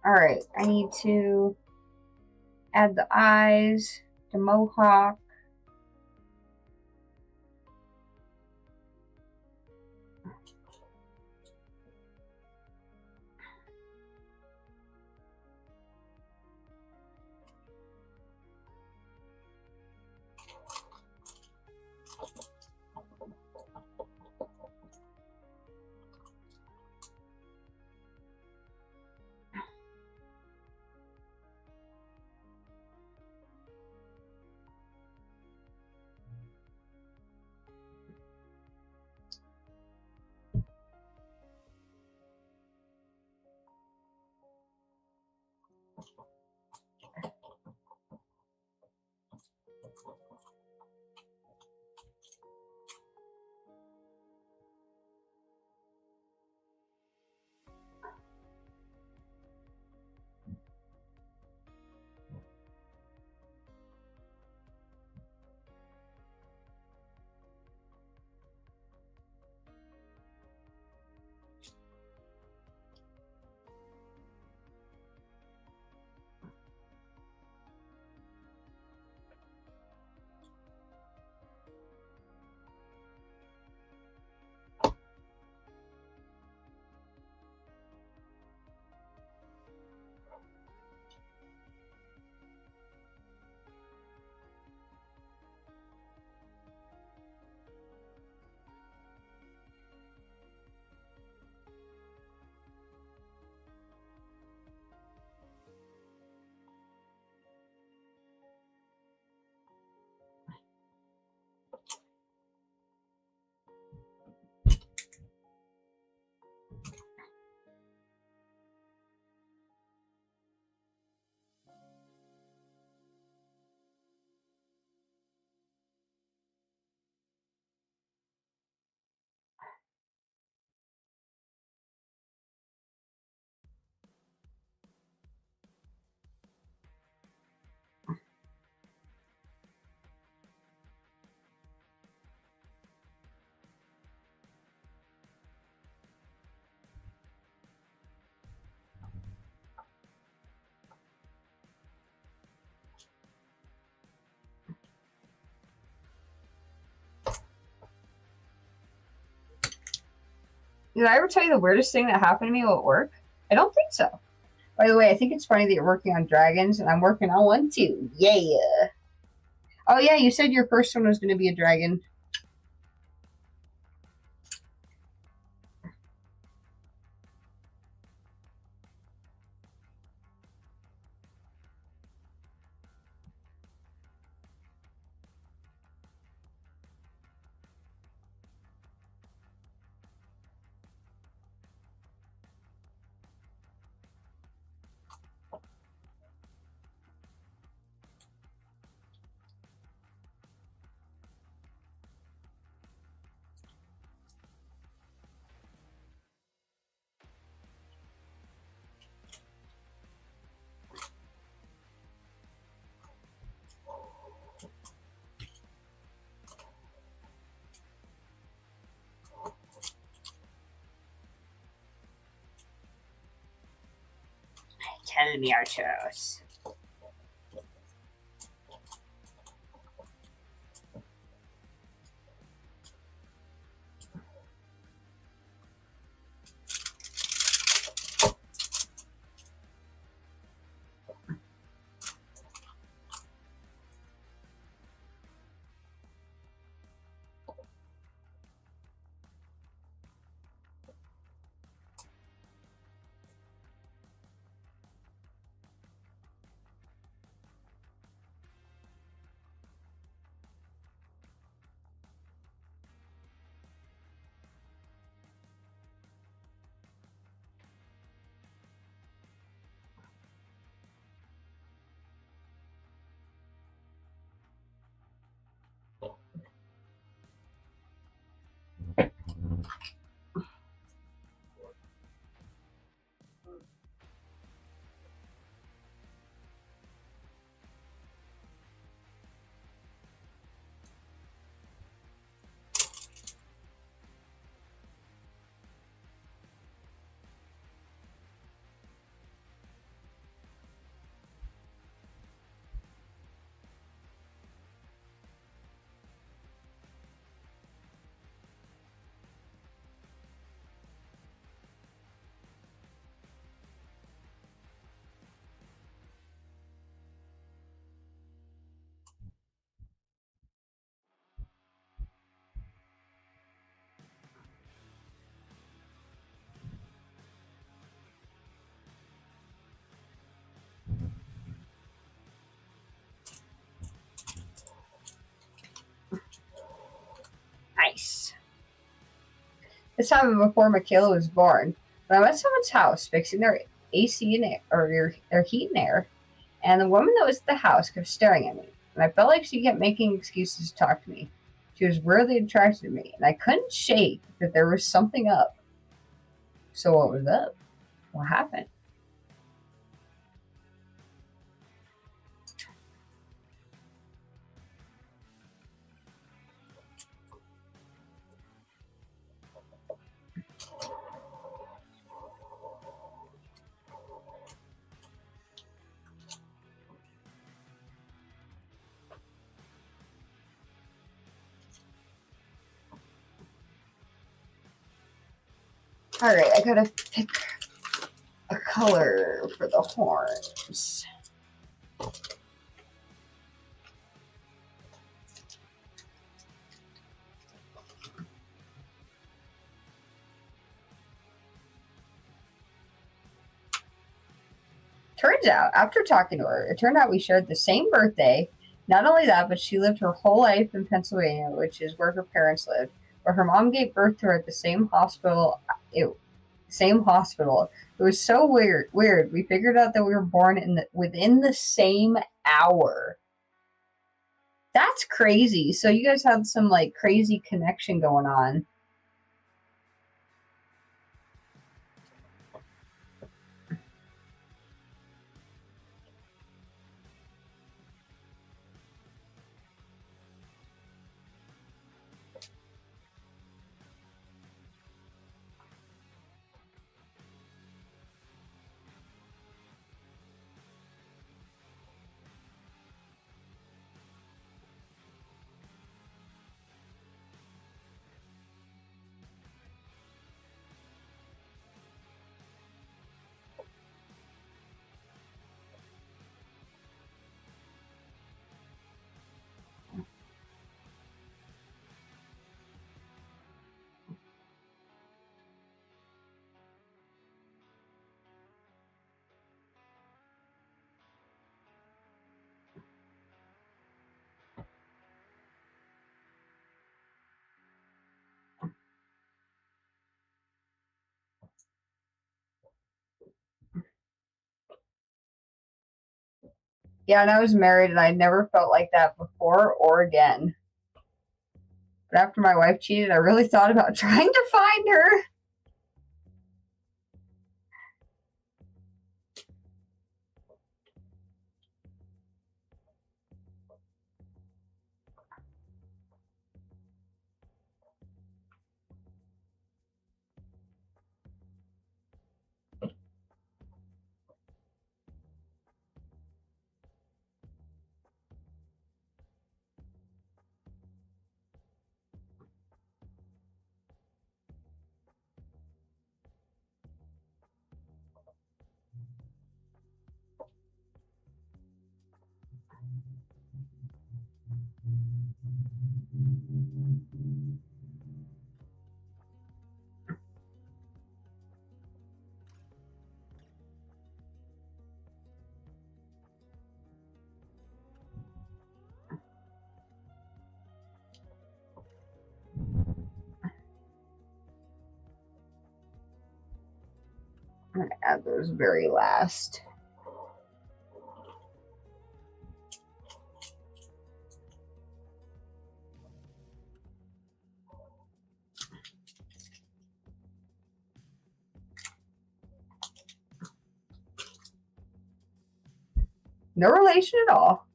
Alright, I need to add the eyes, the mohawk. Did I ever tell you the weirdest thing that happened to me while at work? I don't think so. By the way, I think it's funny that you're working on dragons, and I'm working on one too. Yeah. Oh yeah, you said your first one was going to be a dragon. Tell me, Arturos. Nice. This happened before Michaela was born. But I'm at someone's house fixing their AC and air, or their heat and air, and the woman that was at the house kept staring at me. And I felt like she kept making excuses to talk to me. She was weirdly attracted to me, and I couldn't shake that there was something up. So what was up? What happened? Alright, I gotta pick a color for the horns. Turns out, after talking to her, it turned out we shared the same birthday. Not only that, but she lived her whole life in Pennsylvania, which is where her parents lived. But her mom gave birth to her at the same hospital. It was so weird. Weird. We figured out that we were born within the same hour. That's crazy. So you guys had some like crazy connection going on. Yeah, and I was married and I never felt like that before or again. But after my wife cheated, I really thought about trying to find her. I'm going to add those very last. No relation at all.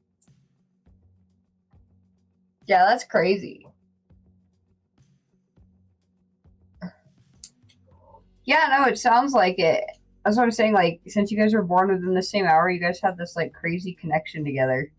Yeah, that's crazy. Yeah, no, it sounds like it. That's what I'm saying. Like, since you guys were born within the same hour, you guys have this like crazy connection together.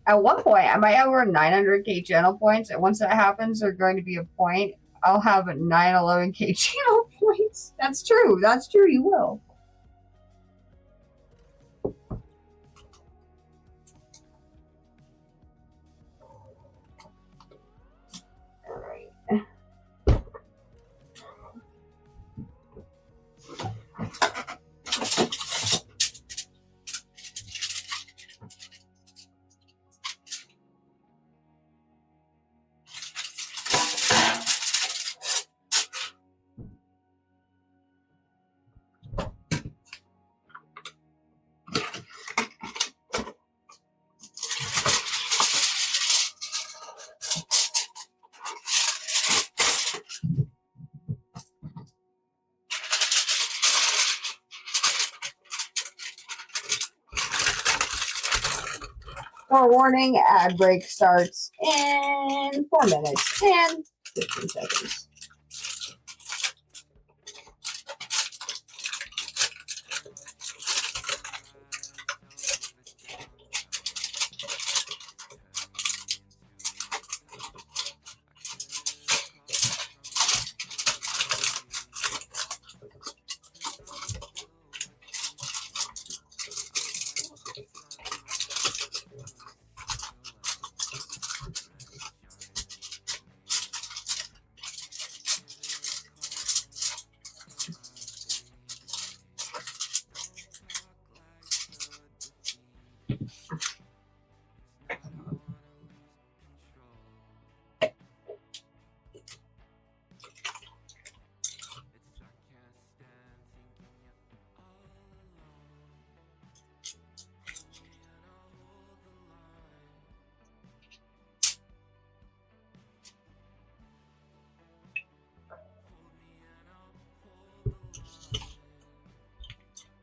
At one point, I might have over 900k channel points, and once that happens, there's going to be a point I'll have 911k channel points. That's true. That's true. You will. All right. Forewarning, ad break starts in 4 minutes and 15 seconds.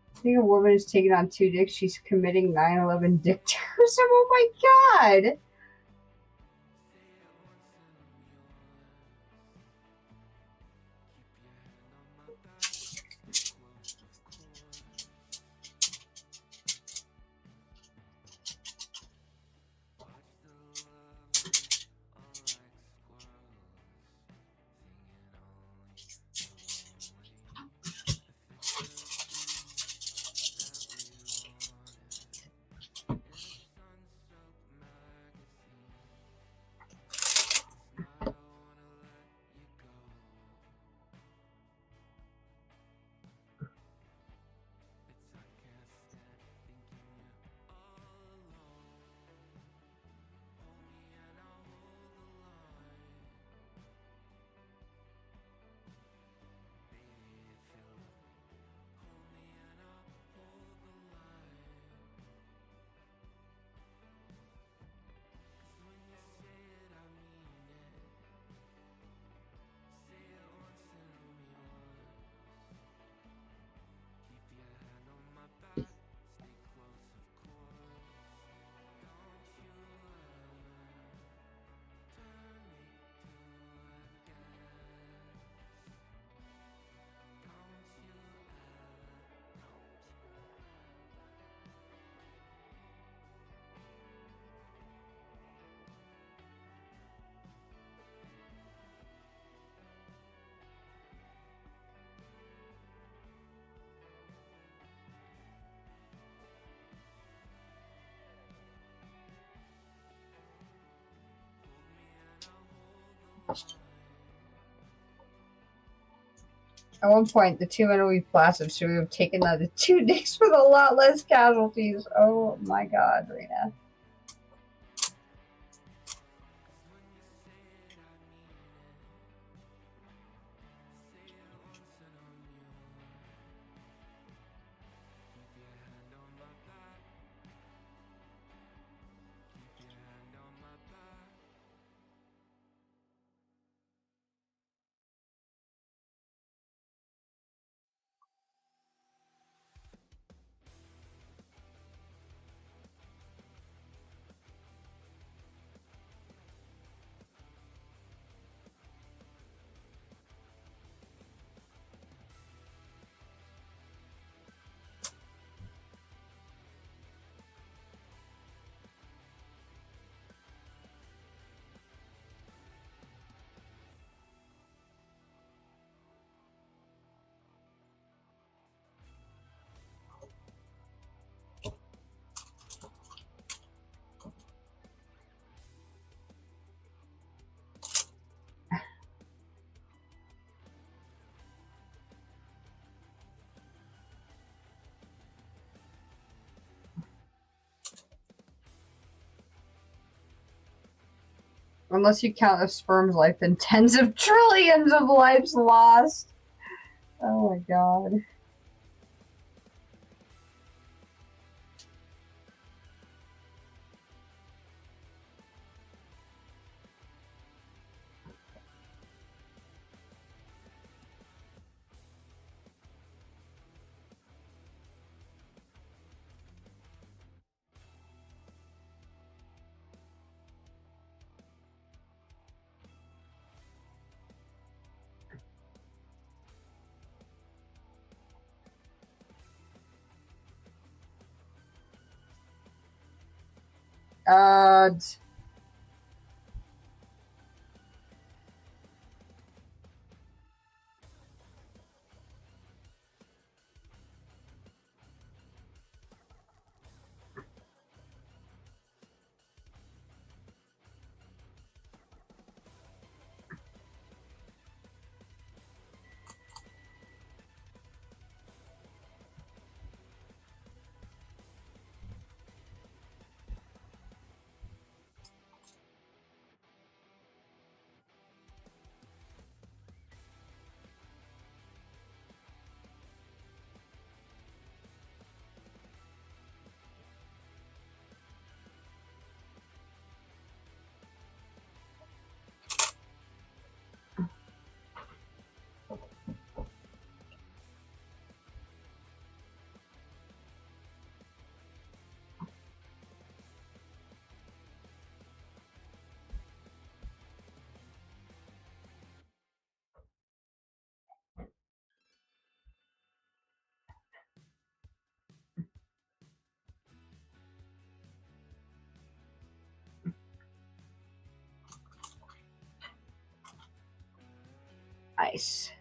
I think a woman is taking on 2 dicks. She's committing 9/11 dick terrorism. Oh my god! At one point, the 2 men will be placid, so we have taken the 2 dicks with a lot less casualties. Oh my god, Rena. Unless you count a sperm's life, then tens of trillions of lives lost. Oh my god. Uh, nice.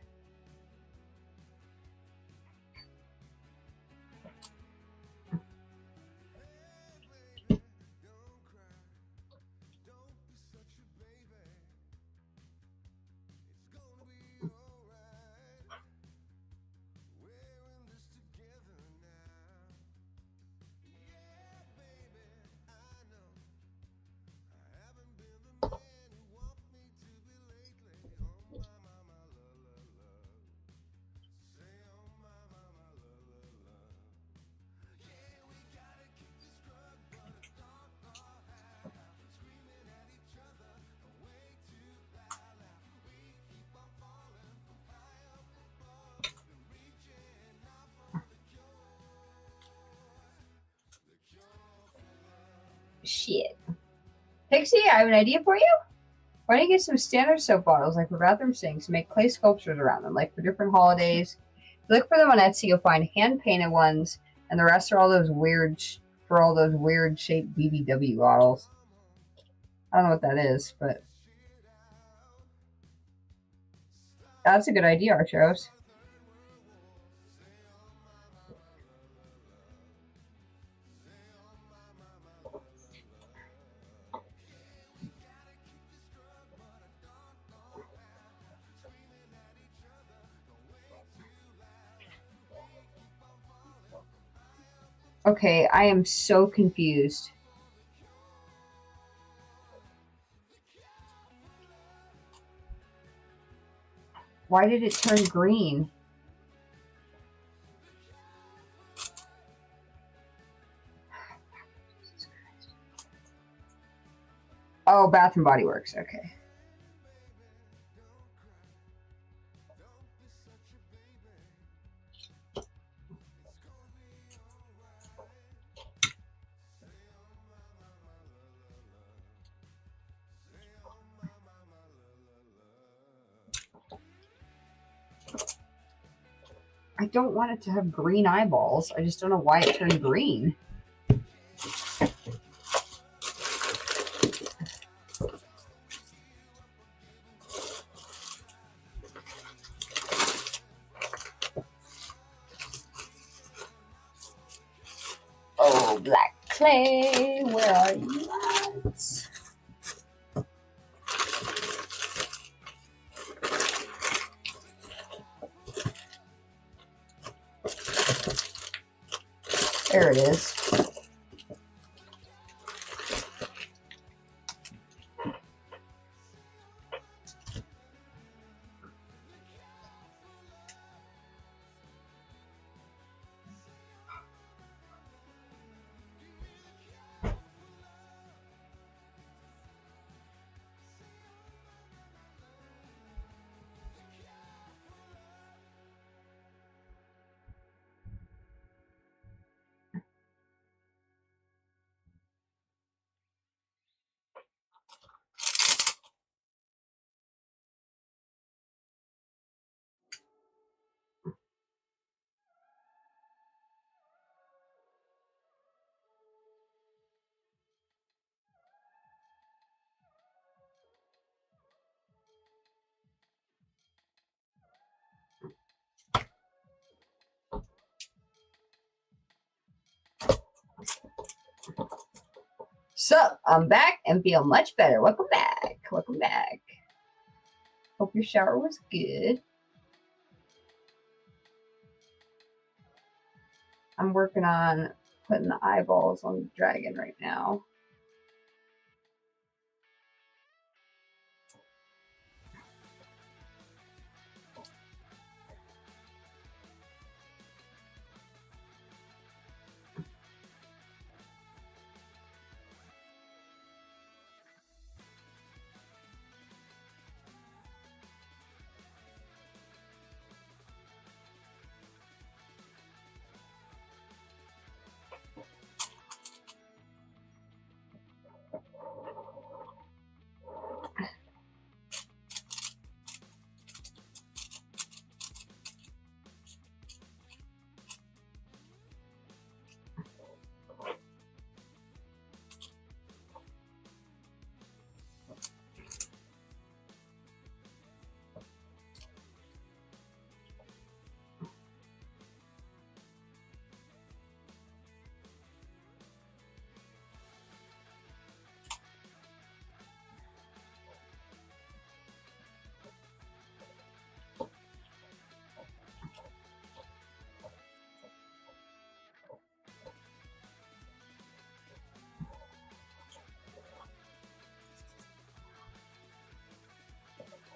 Shit. Pixie, I have an idea for you. Why don't you get some standard soap bottles, like for bathroom sinks, and make clay sculptures around them, like for different holidays. If you look for them on Etsy, you'll find hand-painted ones, and the rest are all those weird, shaped BBW bottles. I don't know what that is, but that's a good idea, Archos. Okay, I am so confused. Why did it turn green? Oh, Bath and Body Works. Okay. I don't want it to have green eyeballs. I just don't know why it turned green. Oh, black clay, where are you at? There it is. So, I'm back and feel much better. Welcome back. Welcome back. Hope your shower was good. I'm working on putting the eyeballs on the dragon right now.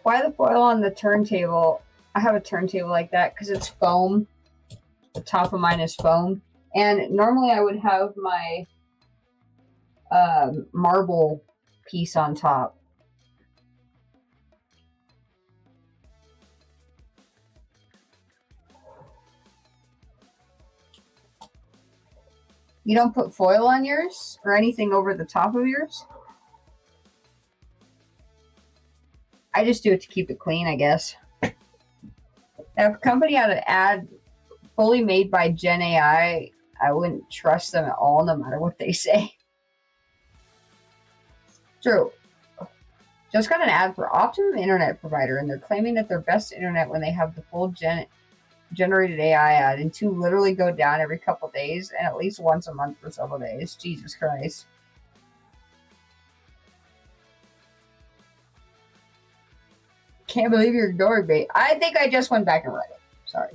Why the foil on the turntable? I have a turntable like that because it's foam. The top of mine is foam. And normally I would have my marble piece on top. You don't put foil on yours or anything over the top of yours? I just do it to keep it clean, I guess. Now, if a company had an ad fully made by Gen AI, I wouldn't trust them at all, no matter what they say. True. Just got an ad for Optimum Internet Provider, and they're claiming that they're best internet when they have the full generated AI ad, and two literally go down every couple days and at least once a month for several days. Jesus Christ. Can't believe you're ignoring me. I think I just went back and read it. Sorry.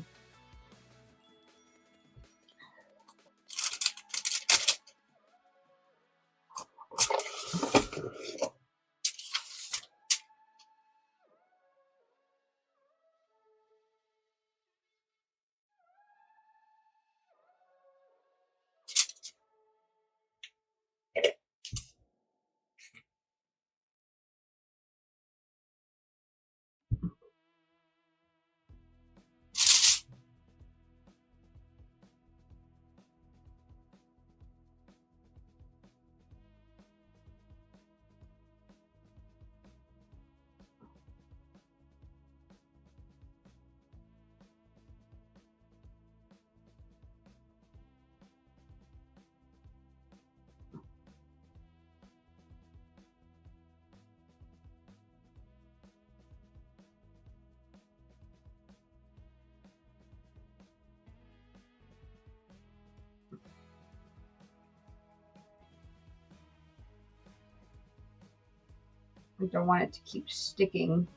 I don't want it to keep sticking.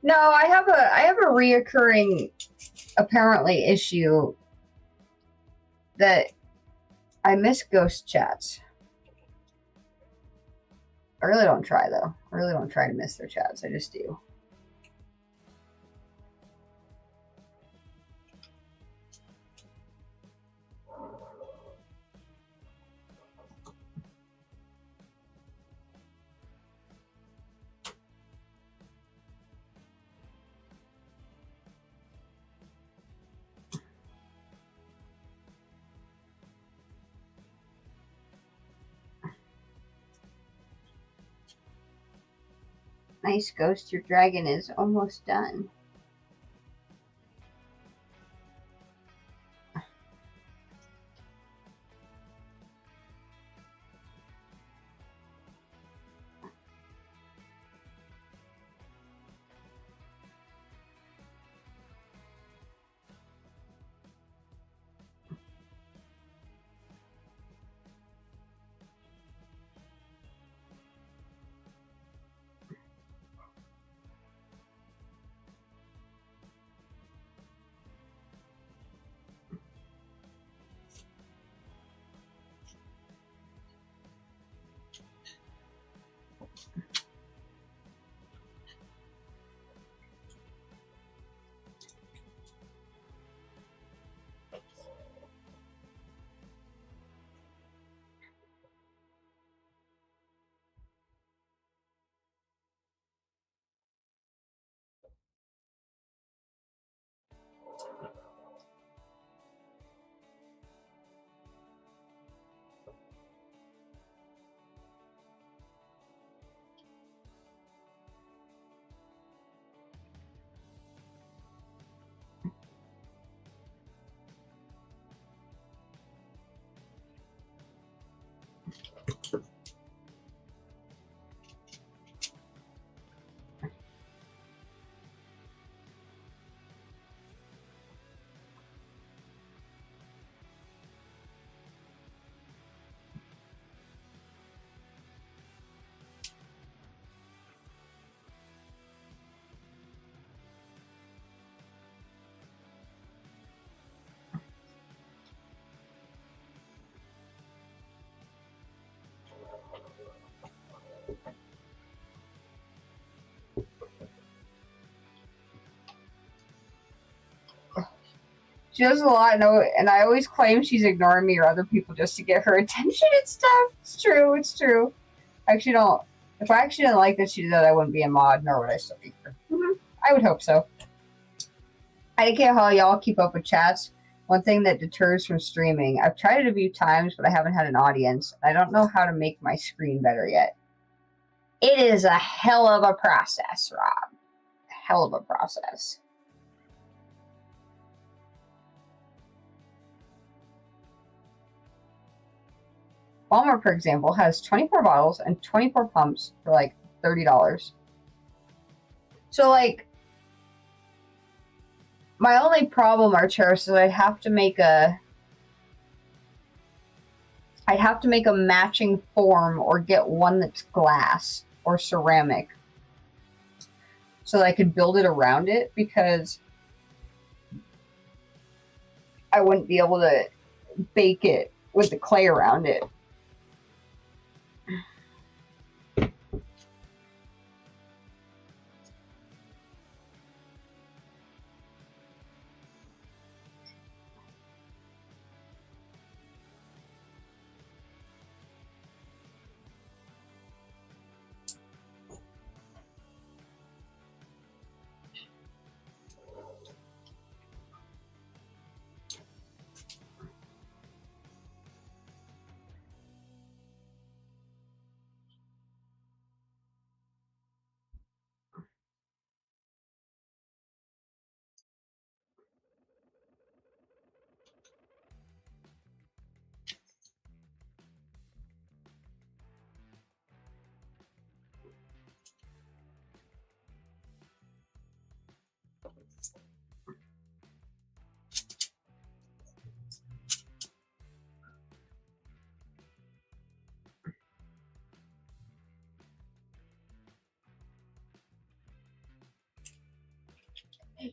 No, I have a reoccurring apparently issue that I miss ghost chats. I really don't try though. I really don't try to miss their chats. I just do. Nice, Ghost. Your dragon is almost done. She does a lot, and I always claim she's ignoring me or other people just to get her attention and stuff. It's true. It's true. I actually don't. If I actually didn't like that she did that, I wouldn't be a mod, nor would I still be here. I would hope so. I don't care how y'all keep up with chats. One thing that deters from streaming. I've tried it a few times, but I haven't had an audience. I don't know how to make my screen better yet. It is a hell of a process, Rob. A hell of a process. Walmart, for example, has 24 bottles and 24 pumps for like $30. So, like, my only problem, Archeris, is I'd have to make a matching form or get one that's glass or ceramic so that I could build it around it, because I wouldn't be able to bake it with the clay around it.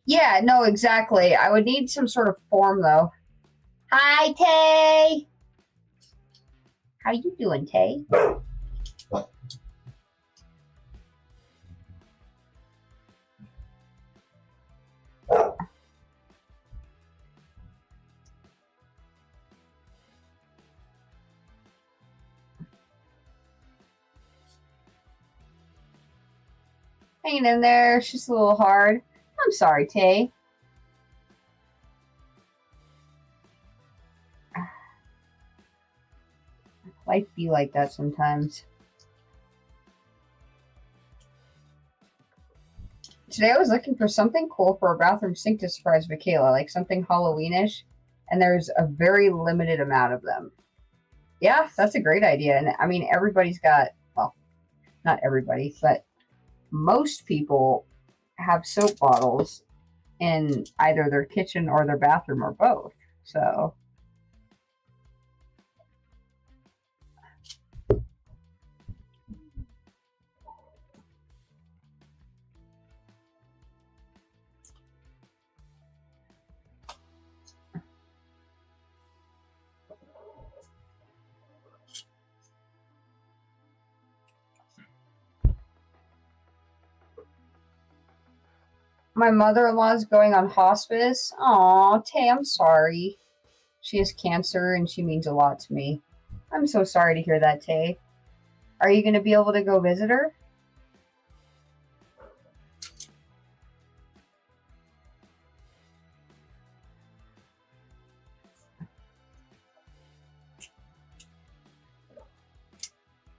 Yeah, no, exactly. I would need some sort of form, though. Hi, Tay! How you doing, Tay? Hanging in there. It's just a little hard. I'm sorry, Tay. Life be like that sometimes. Today I was looking for something cool for a bathroom sink to surprise Michaela, like something Halloweenish, and there's a very limited amount of them. Yeah, that's a great idea. And I mean, everybody's got, well, not everybody, but most people have soap bottles in either their kitchen or their bathroom or both. So, my mother-in-law is going on hospice. Aw, Tay, I'm sorry. She has cancer and she means a lot to me. I'm so sorry to hear that, Tay. Are you going to be able to go visit her?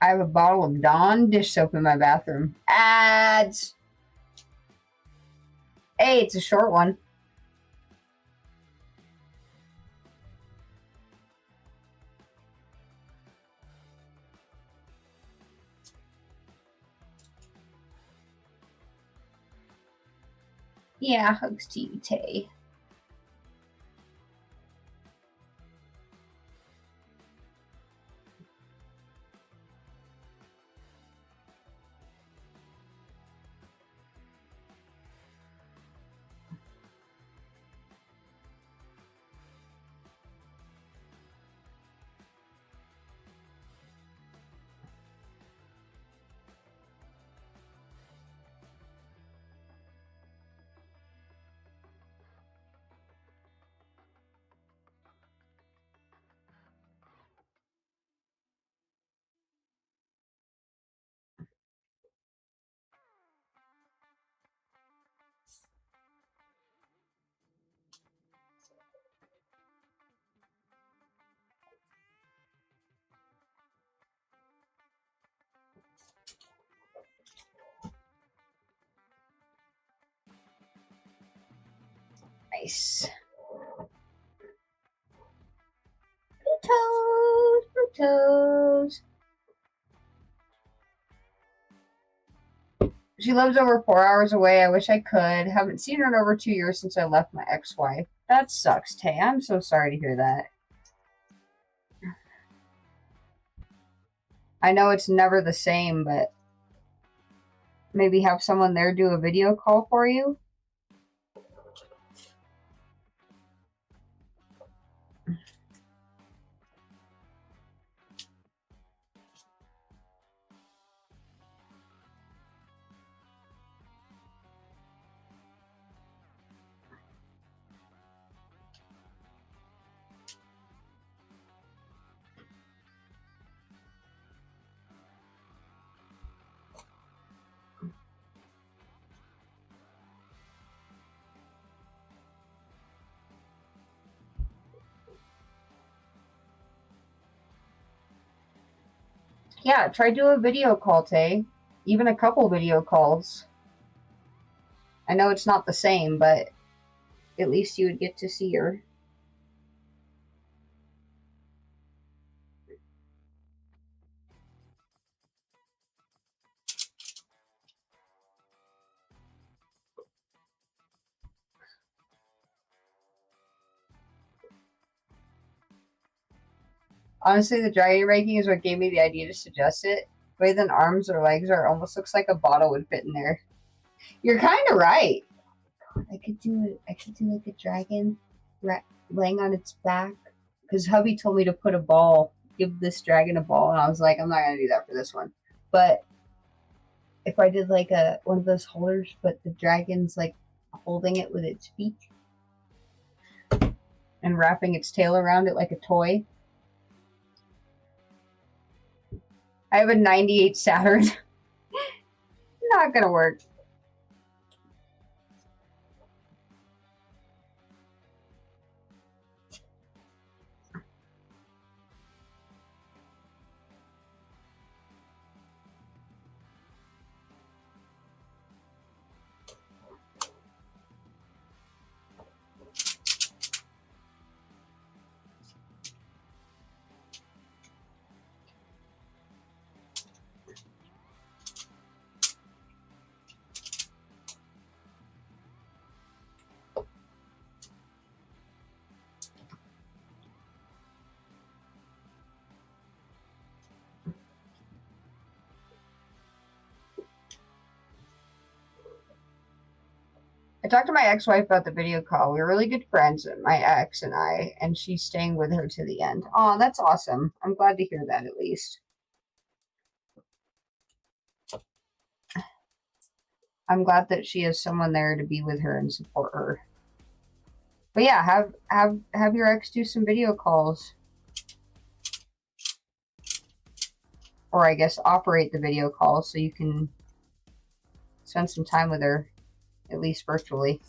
I have a bottle of Dawn dish soap in my bathroom. Ads! Hey, it's a short one. Yeah, hugs to you, Tay. Nice. Toes, toes. She lives over 4 hours away. I wish I could. Haven't seen her in over 2 years since I left my ex-wife. That sucks, Tay. I'm so sorry to hear that. I know it's never the same, but maybe have someone there do a video call for you? Yeah, try do a video call, Tay. Even a couple video calls. I know it's not the same, but at least you would get to see her. Honestly, the dry raking is what gave me the idea to suggest it. The way the arms or legs are almost looks like a bottle would fit in there. You're kind of right. I could do it. I could do like a dragon laying on its back. Because hubby told me to put a ball, give this dragon a ball, and I was like, I'm not gonna do that for this one. But if I did like one of those holders, but the dragon's like holding it with its feet and wrapping its tail around it like a toy. I have a 98 Saturn. Not gonna work. I talked to my ex-wife about the video call. We were really good friends, my ex and I, and she's staying with her to the end. Oh, that's awesome. I'm glad to hear that at least. I'm glad that she has someone there to be with her and support her. But yeah, have your ex do some video calls. Or I guess operate the video call so you can spend some time with her, at least virtually.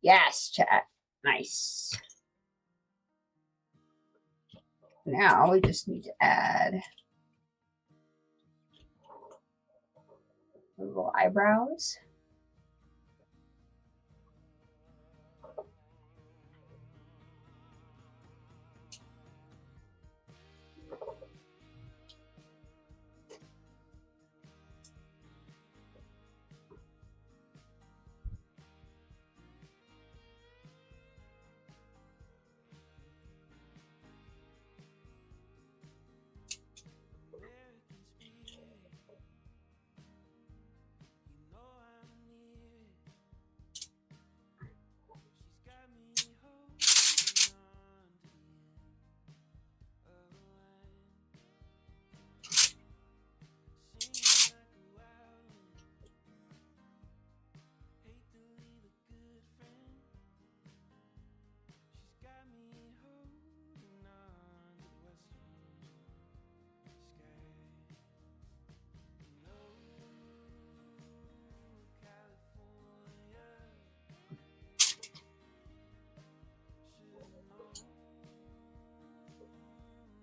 Yes, chat. Nice. Now we just need to add little eyebrows.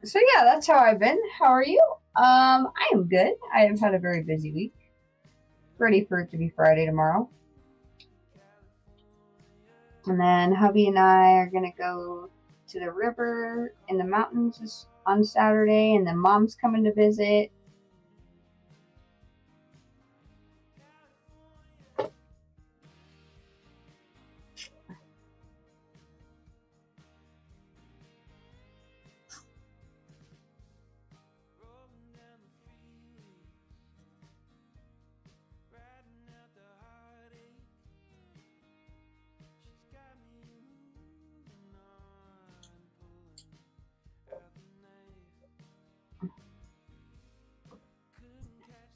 So yeah, that's how I've been. How are you? I am good. I have had a very busy week. Ready for it to be Friday tomorrow. And then hubby and I are gonna go to the river in the mountains on Saturday, and then mom's coming to visit.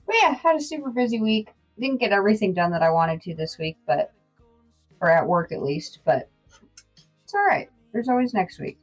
But yeah, had a super busy week. Didn't get everything done that I wanted to this week, or at work at least, but it's alright. There's always next week.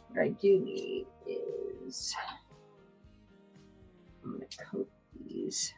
What I do need is I'm gonna coat these.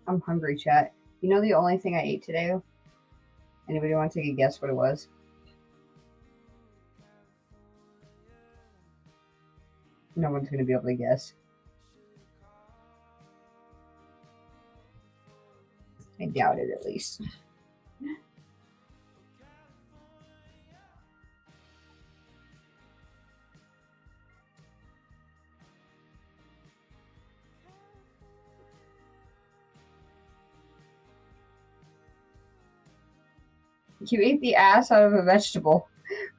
I'm hungry, chat. You know the only thing I ate today? Anybody want to take a guess what it was? No one's going to be able to guess. I doubt it, at least. You ate the ass out of a vegetable.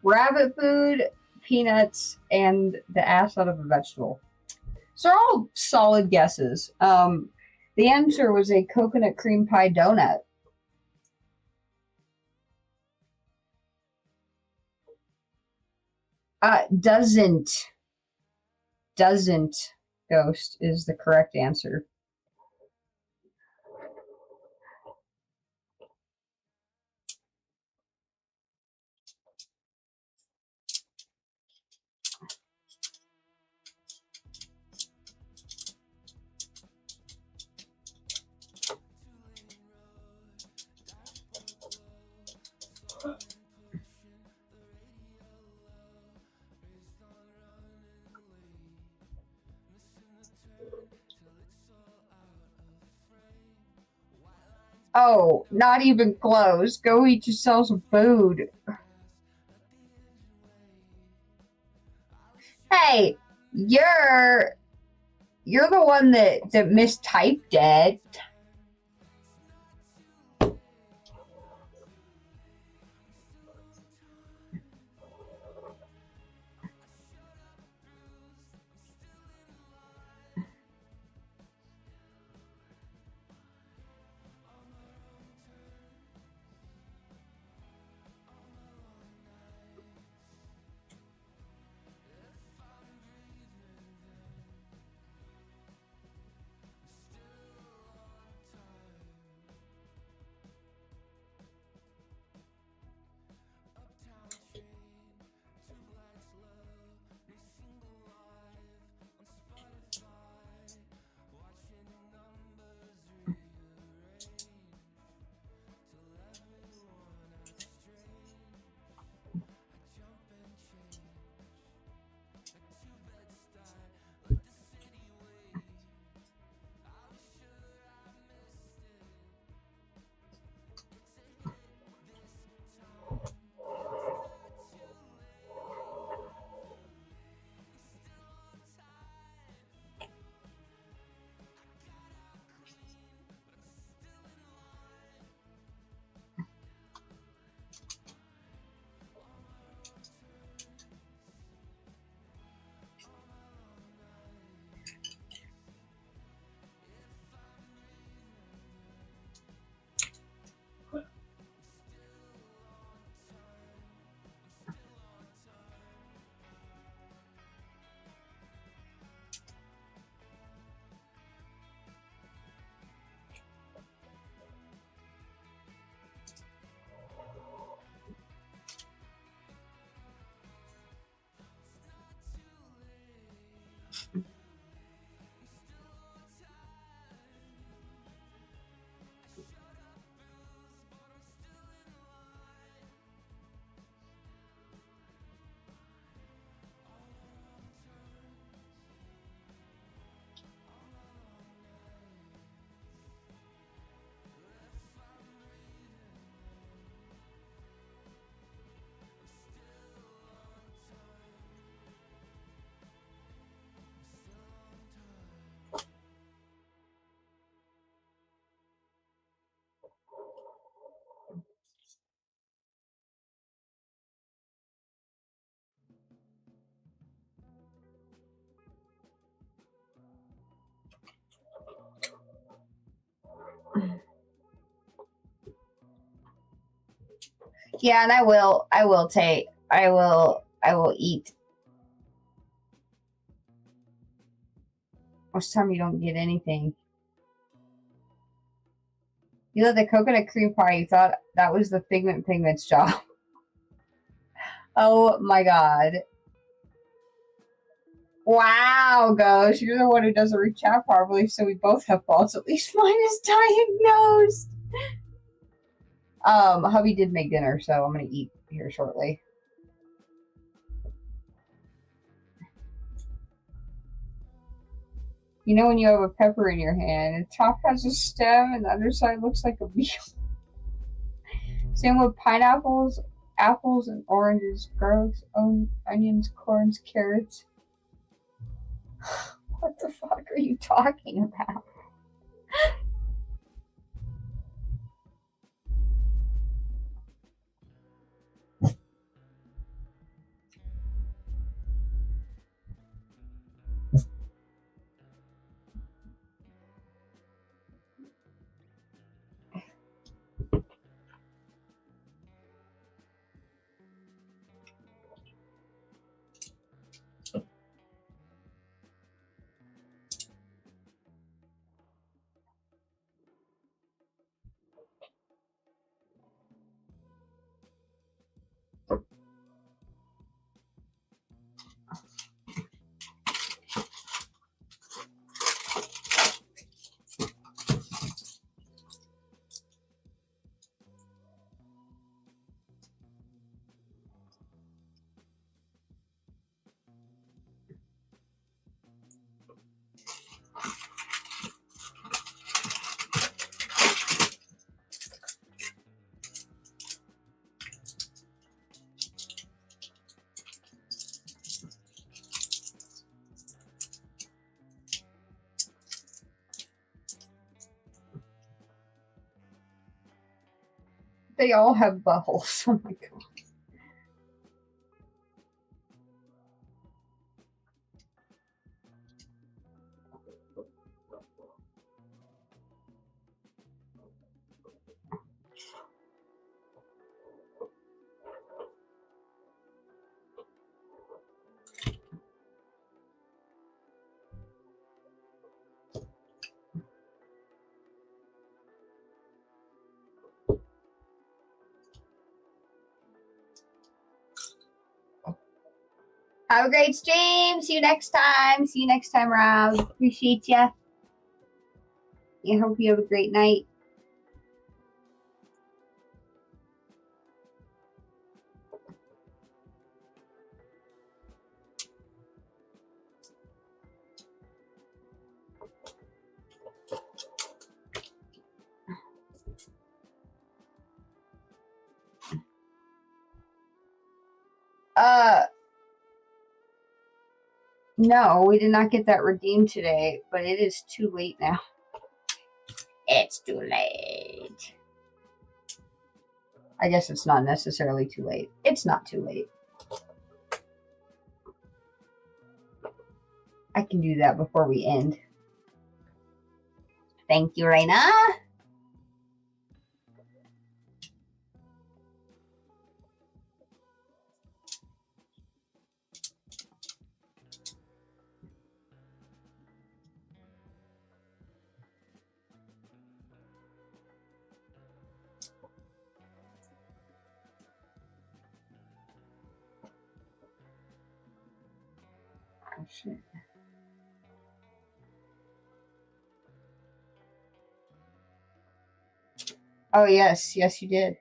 Rabbit food, peanuts, and the ass out of a vegetable. So they're all solid guesses. The answer was a coconut cream pie donut. Doesn't ghost is the correct answer. Oh, not even close. Go eat yourself some food. Hey, you're the one that mistyped it. Yeah, and I will eat. Most time you don't get anything. You know, the coconut cream pie, you thought that was the Pigment's job. Oh my god. Wow, Ghost, you're the one who doesn't reach out properly, so we both have faults. At least mine is diagnosed. Hubby did make dinner, so I'm gonna eat here shortly. You know when you have a pepper in your hand, and the top has a stem and the underside looks like a beetle. Same with pineapples, apples, and oranges, gross, onions, corns, carrots. What the fuck are you talking about? They all have buttholes. Oh my god. Have a great stream. See you next time. See you next time, Rob. Appreciate ya. I hope you have a great night. No, we did not get that redeemed today, but it is too late now. It's too late. I guess it's not necessarily too late. It's not too late. I can do that before we end. Thank you, Raina. Oh, shit. Oh, yes. Yes, you did.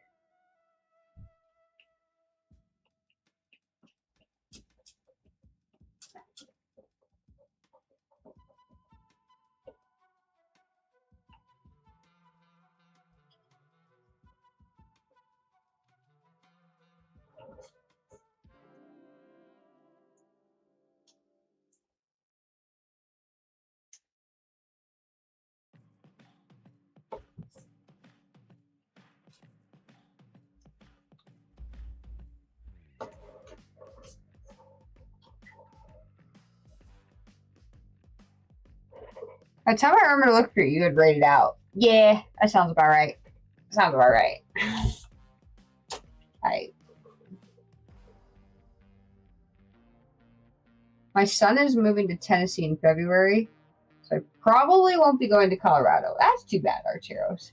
By the time I remember to look for you had rated out. Yeah, that sounds about right. Sounds about right. Hi. My son is moving to Tennessee in February, so I probably won't be going to Colorado. That's too bad, Archeros.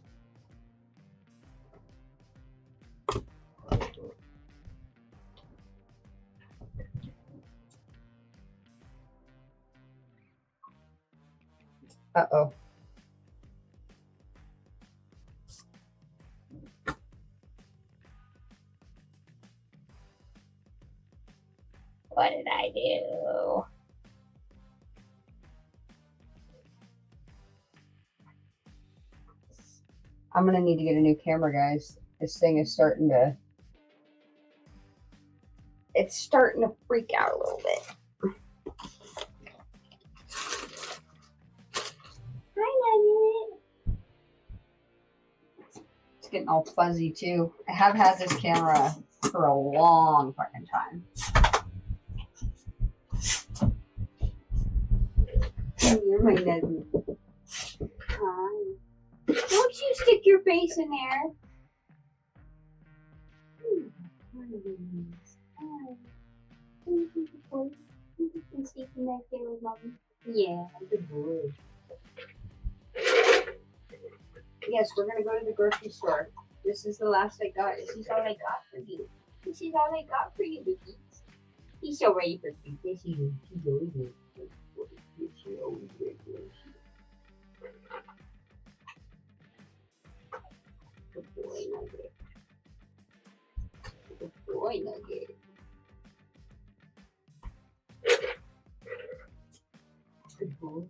Uh-oh. What did I do? I'm gonna need to get a new camera, guys. This thing is starting to... It's starting to freak out a little bit. Hi, Nugget. It's getting all fuzzy, too. I have had this camera for a long fucking time. You're my Nugget. Hi. Don't you stick your face in there. Yeah, good boy. Yes, we're gonna go to the grocery store. This is the last I got. This is all I got for you. This is all I got for you, Dookies. He's so ready for food. Yes, he is. He's always ready. He's always ready. Good boy, Nugget. Good boy, Nugget. Good boy.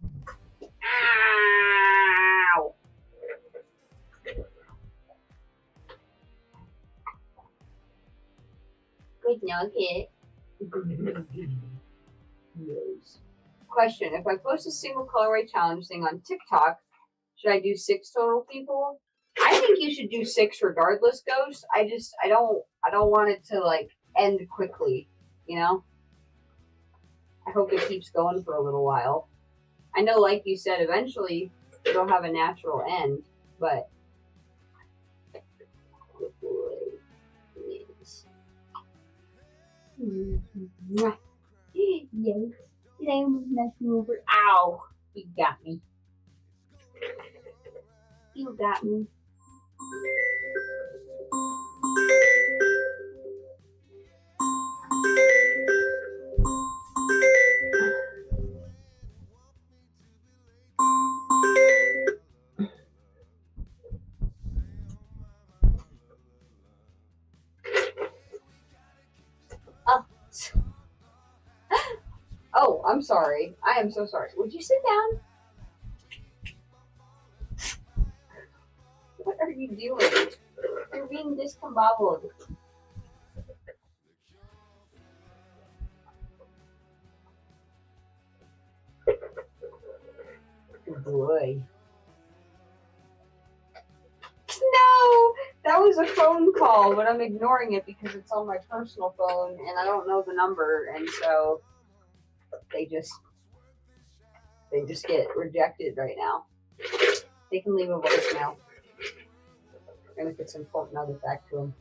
Ow! Good Nugget. Yes. Question: if I post a single colorway challenge thing on TikTok, should I do 6 total people? I think you should do 6 regardless, Ghost. I don't want it to like end quickly, you know? I hope it keeps going for a little while. I know, like you said, eventually it'll have a natural end, but yes. Yes. Did I almost knock you over? Ow! You got me. You got me. Oh, I'm sorry. I am so sorry. Would you sit down? What are you doing? You're being discombobulated. Good boy. No! That was a phone call, but I'm ignoring it because it's on my personal phone and I don't know the number, and so they just get rejected right now. They can leave a voicemail. And if it's important, I'll get back to them.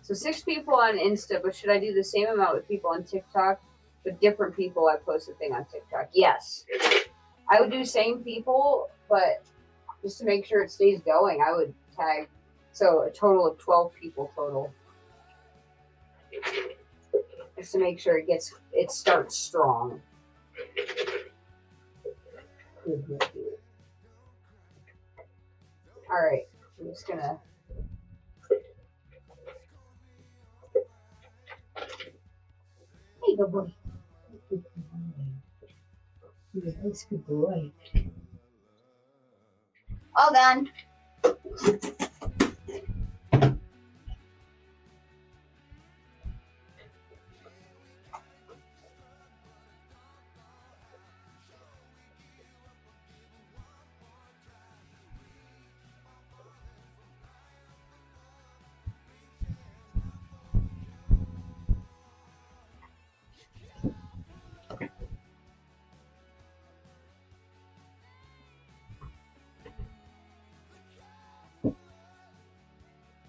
So 6 people on Insta, but should I do the same amount with people on TikTok? With different people, I post a thing on TikTok. Yes. I would do same people, but just to make sure it stays going, I would tag. So a total of 12 people total. Just to make sure it starts strong. All right, I'm just gonna. Hey, good boy. Yes, good boy. All done.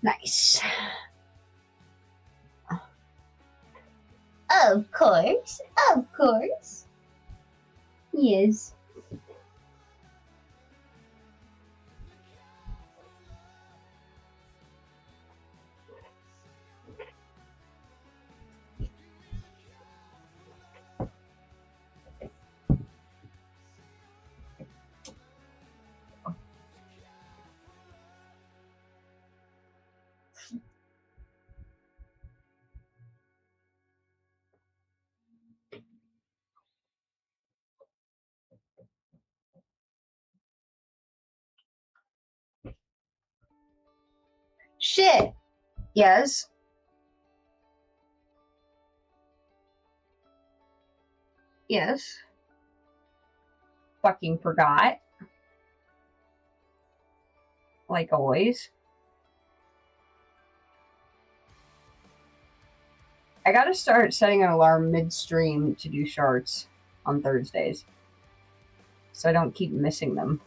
Nice. Of course. Of course. Yes. Shit. Yes. Yes. Fucking forgot. Like always. I gotta start setting an alarm midstream to do shorts on Thursdays, so I don't keep missing them.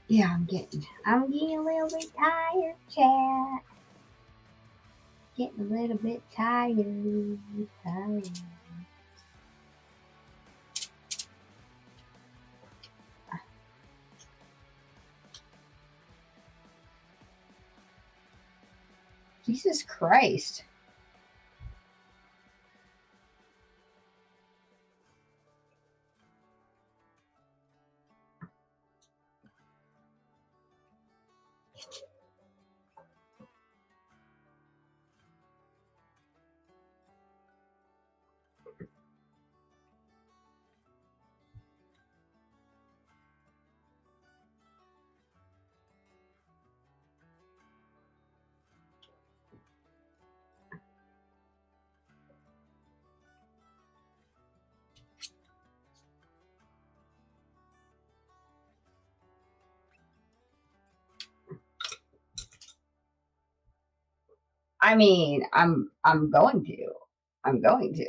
Yeah, I'm getting a little bit tired, chat. Getting a little bit tired. Jesus Christ. I mean, I'm going to. I'm going to.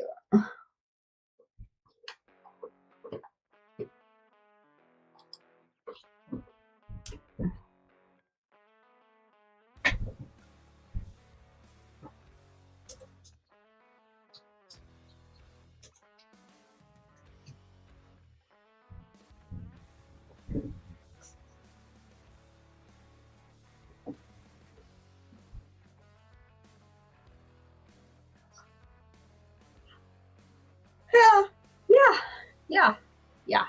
Yeah.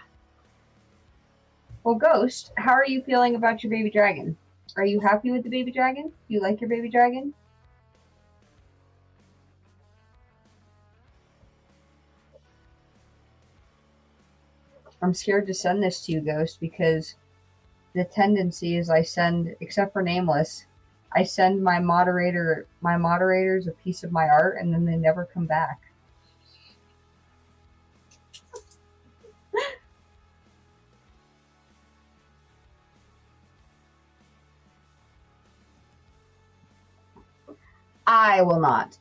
Well, Ghost, how are you feeling about your baby dragon? Are you happy with the baby dragon? Do you like your baby dragon? I'm scared to send this to you, Ghost, because the tendency is I send, except for Nameless, I send my moderators a piece of my art, and then they never come back. I will not.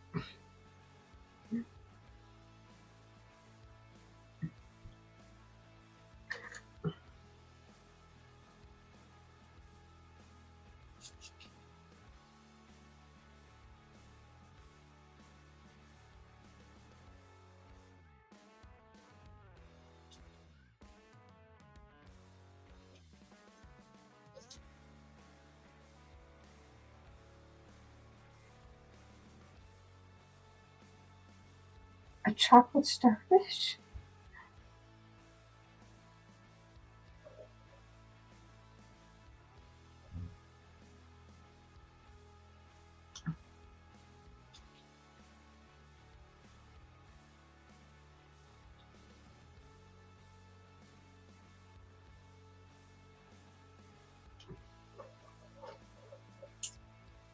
A chocolate starfish?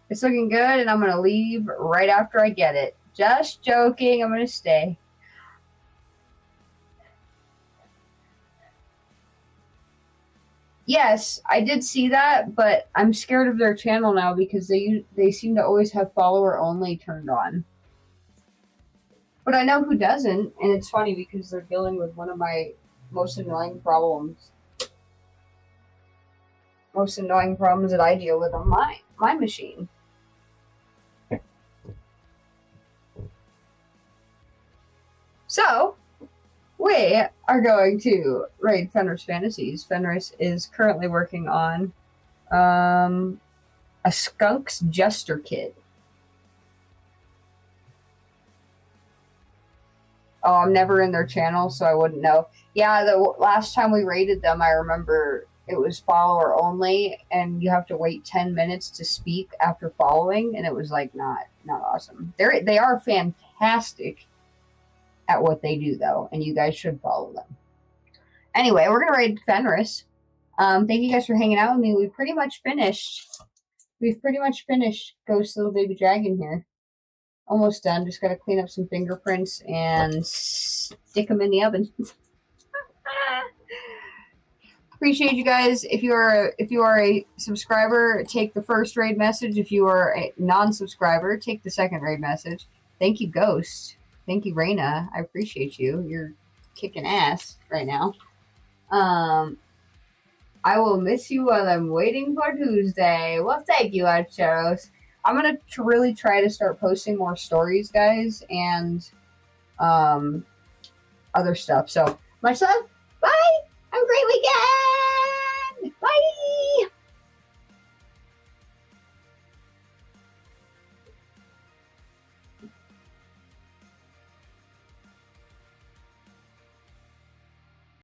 It's looking good, and I'm going to leave right after I get it. Just joking. I'm going to stay. Yes, I did see that, but I'm scared of their channel now because they seem to always have follower only turned on. But I know who doesn't, and it's funny because they're dealing with one of my most annoying problems. Most annoying problems that I deal with on my machine. So, we are going to raid Fenris Fantasies. Fenris is currently working on a Skunk's Jester Kit. Oh, I'm never in their channel, so I wouldn't know. Yeah, the last time we raided them, I remember it was follower only, and you have to wait 10 minutes to speak after following, and it was like not awesome. They are fantastic at what they do, though, and you guys should follow them. Anyway, we're gonna raid Fenris. Thank you guys for hanging out with me. We've pretty much finished Ghost Little Baby Dragon here. Almost done. Just gotta clean up some fingerprints and stick them in the oven. Appreciate you guys. If you are a subscriber, take the first raid message. If you are a non-subscriber, take the second raid message. Thank you, Ghost. Thank you, Raina. I appreciate you. You're kicking ass right now. I will miss you while I'm waiting for Tuesday. Well, thank you, Archeros. I'm going to really try to start posting more stories, guys, and other stuff. So, much love. Bye. Have a great weekend.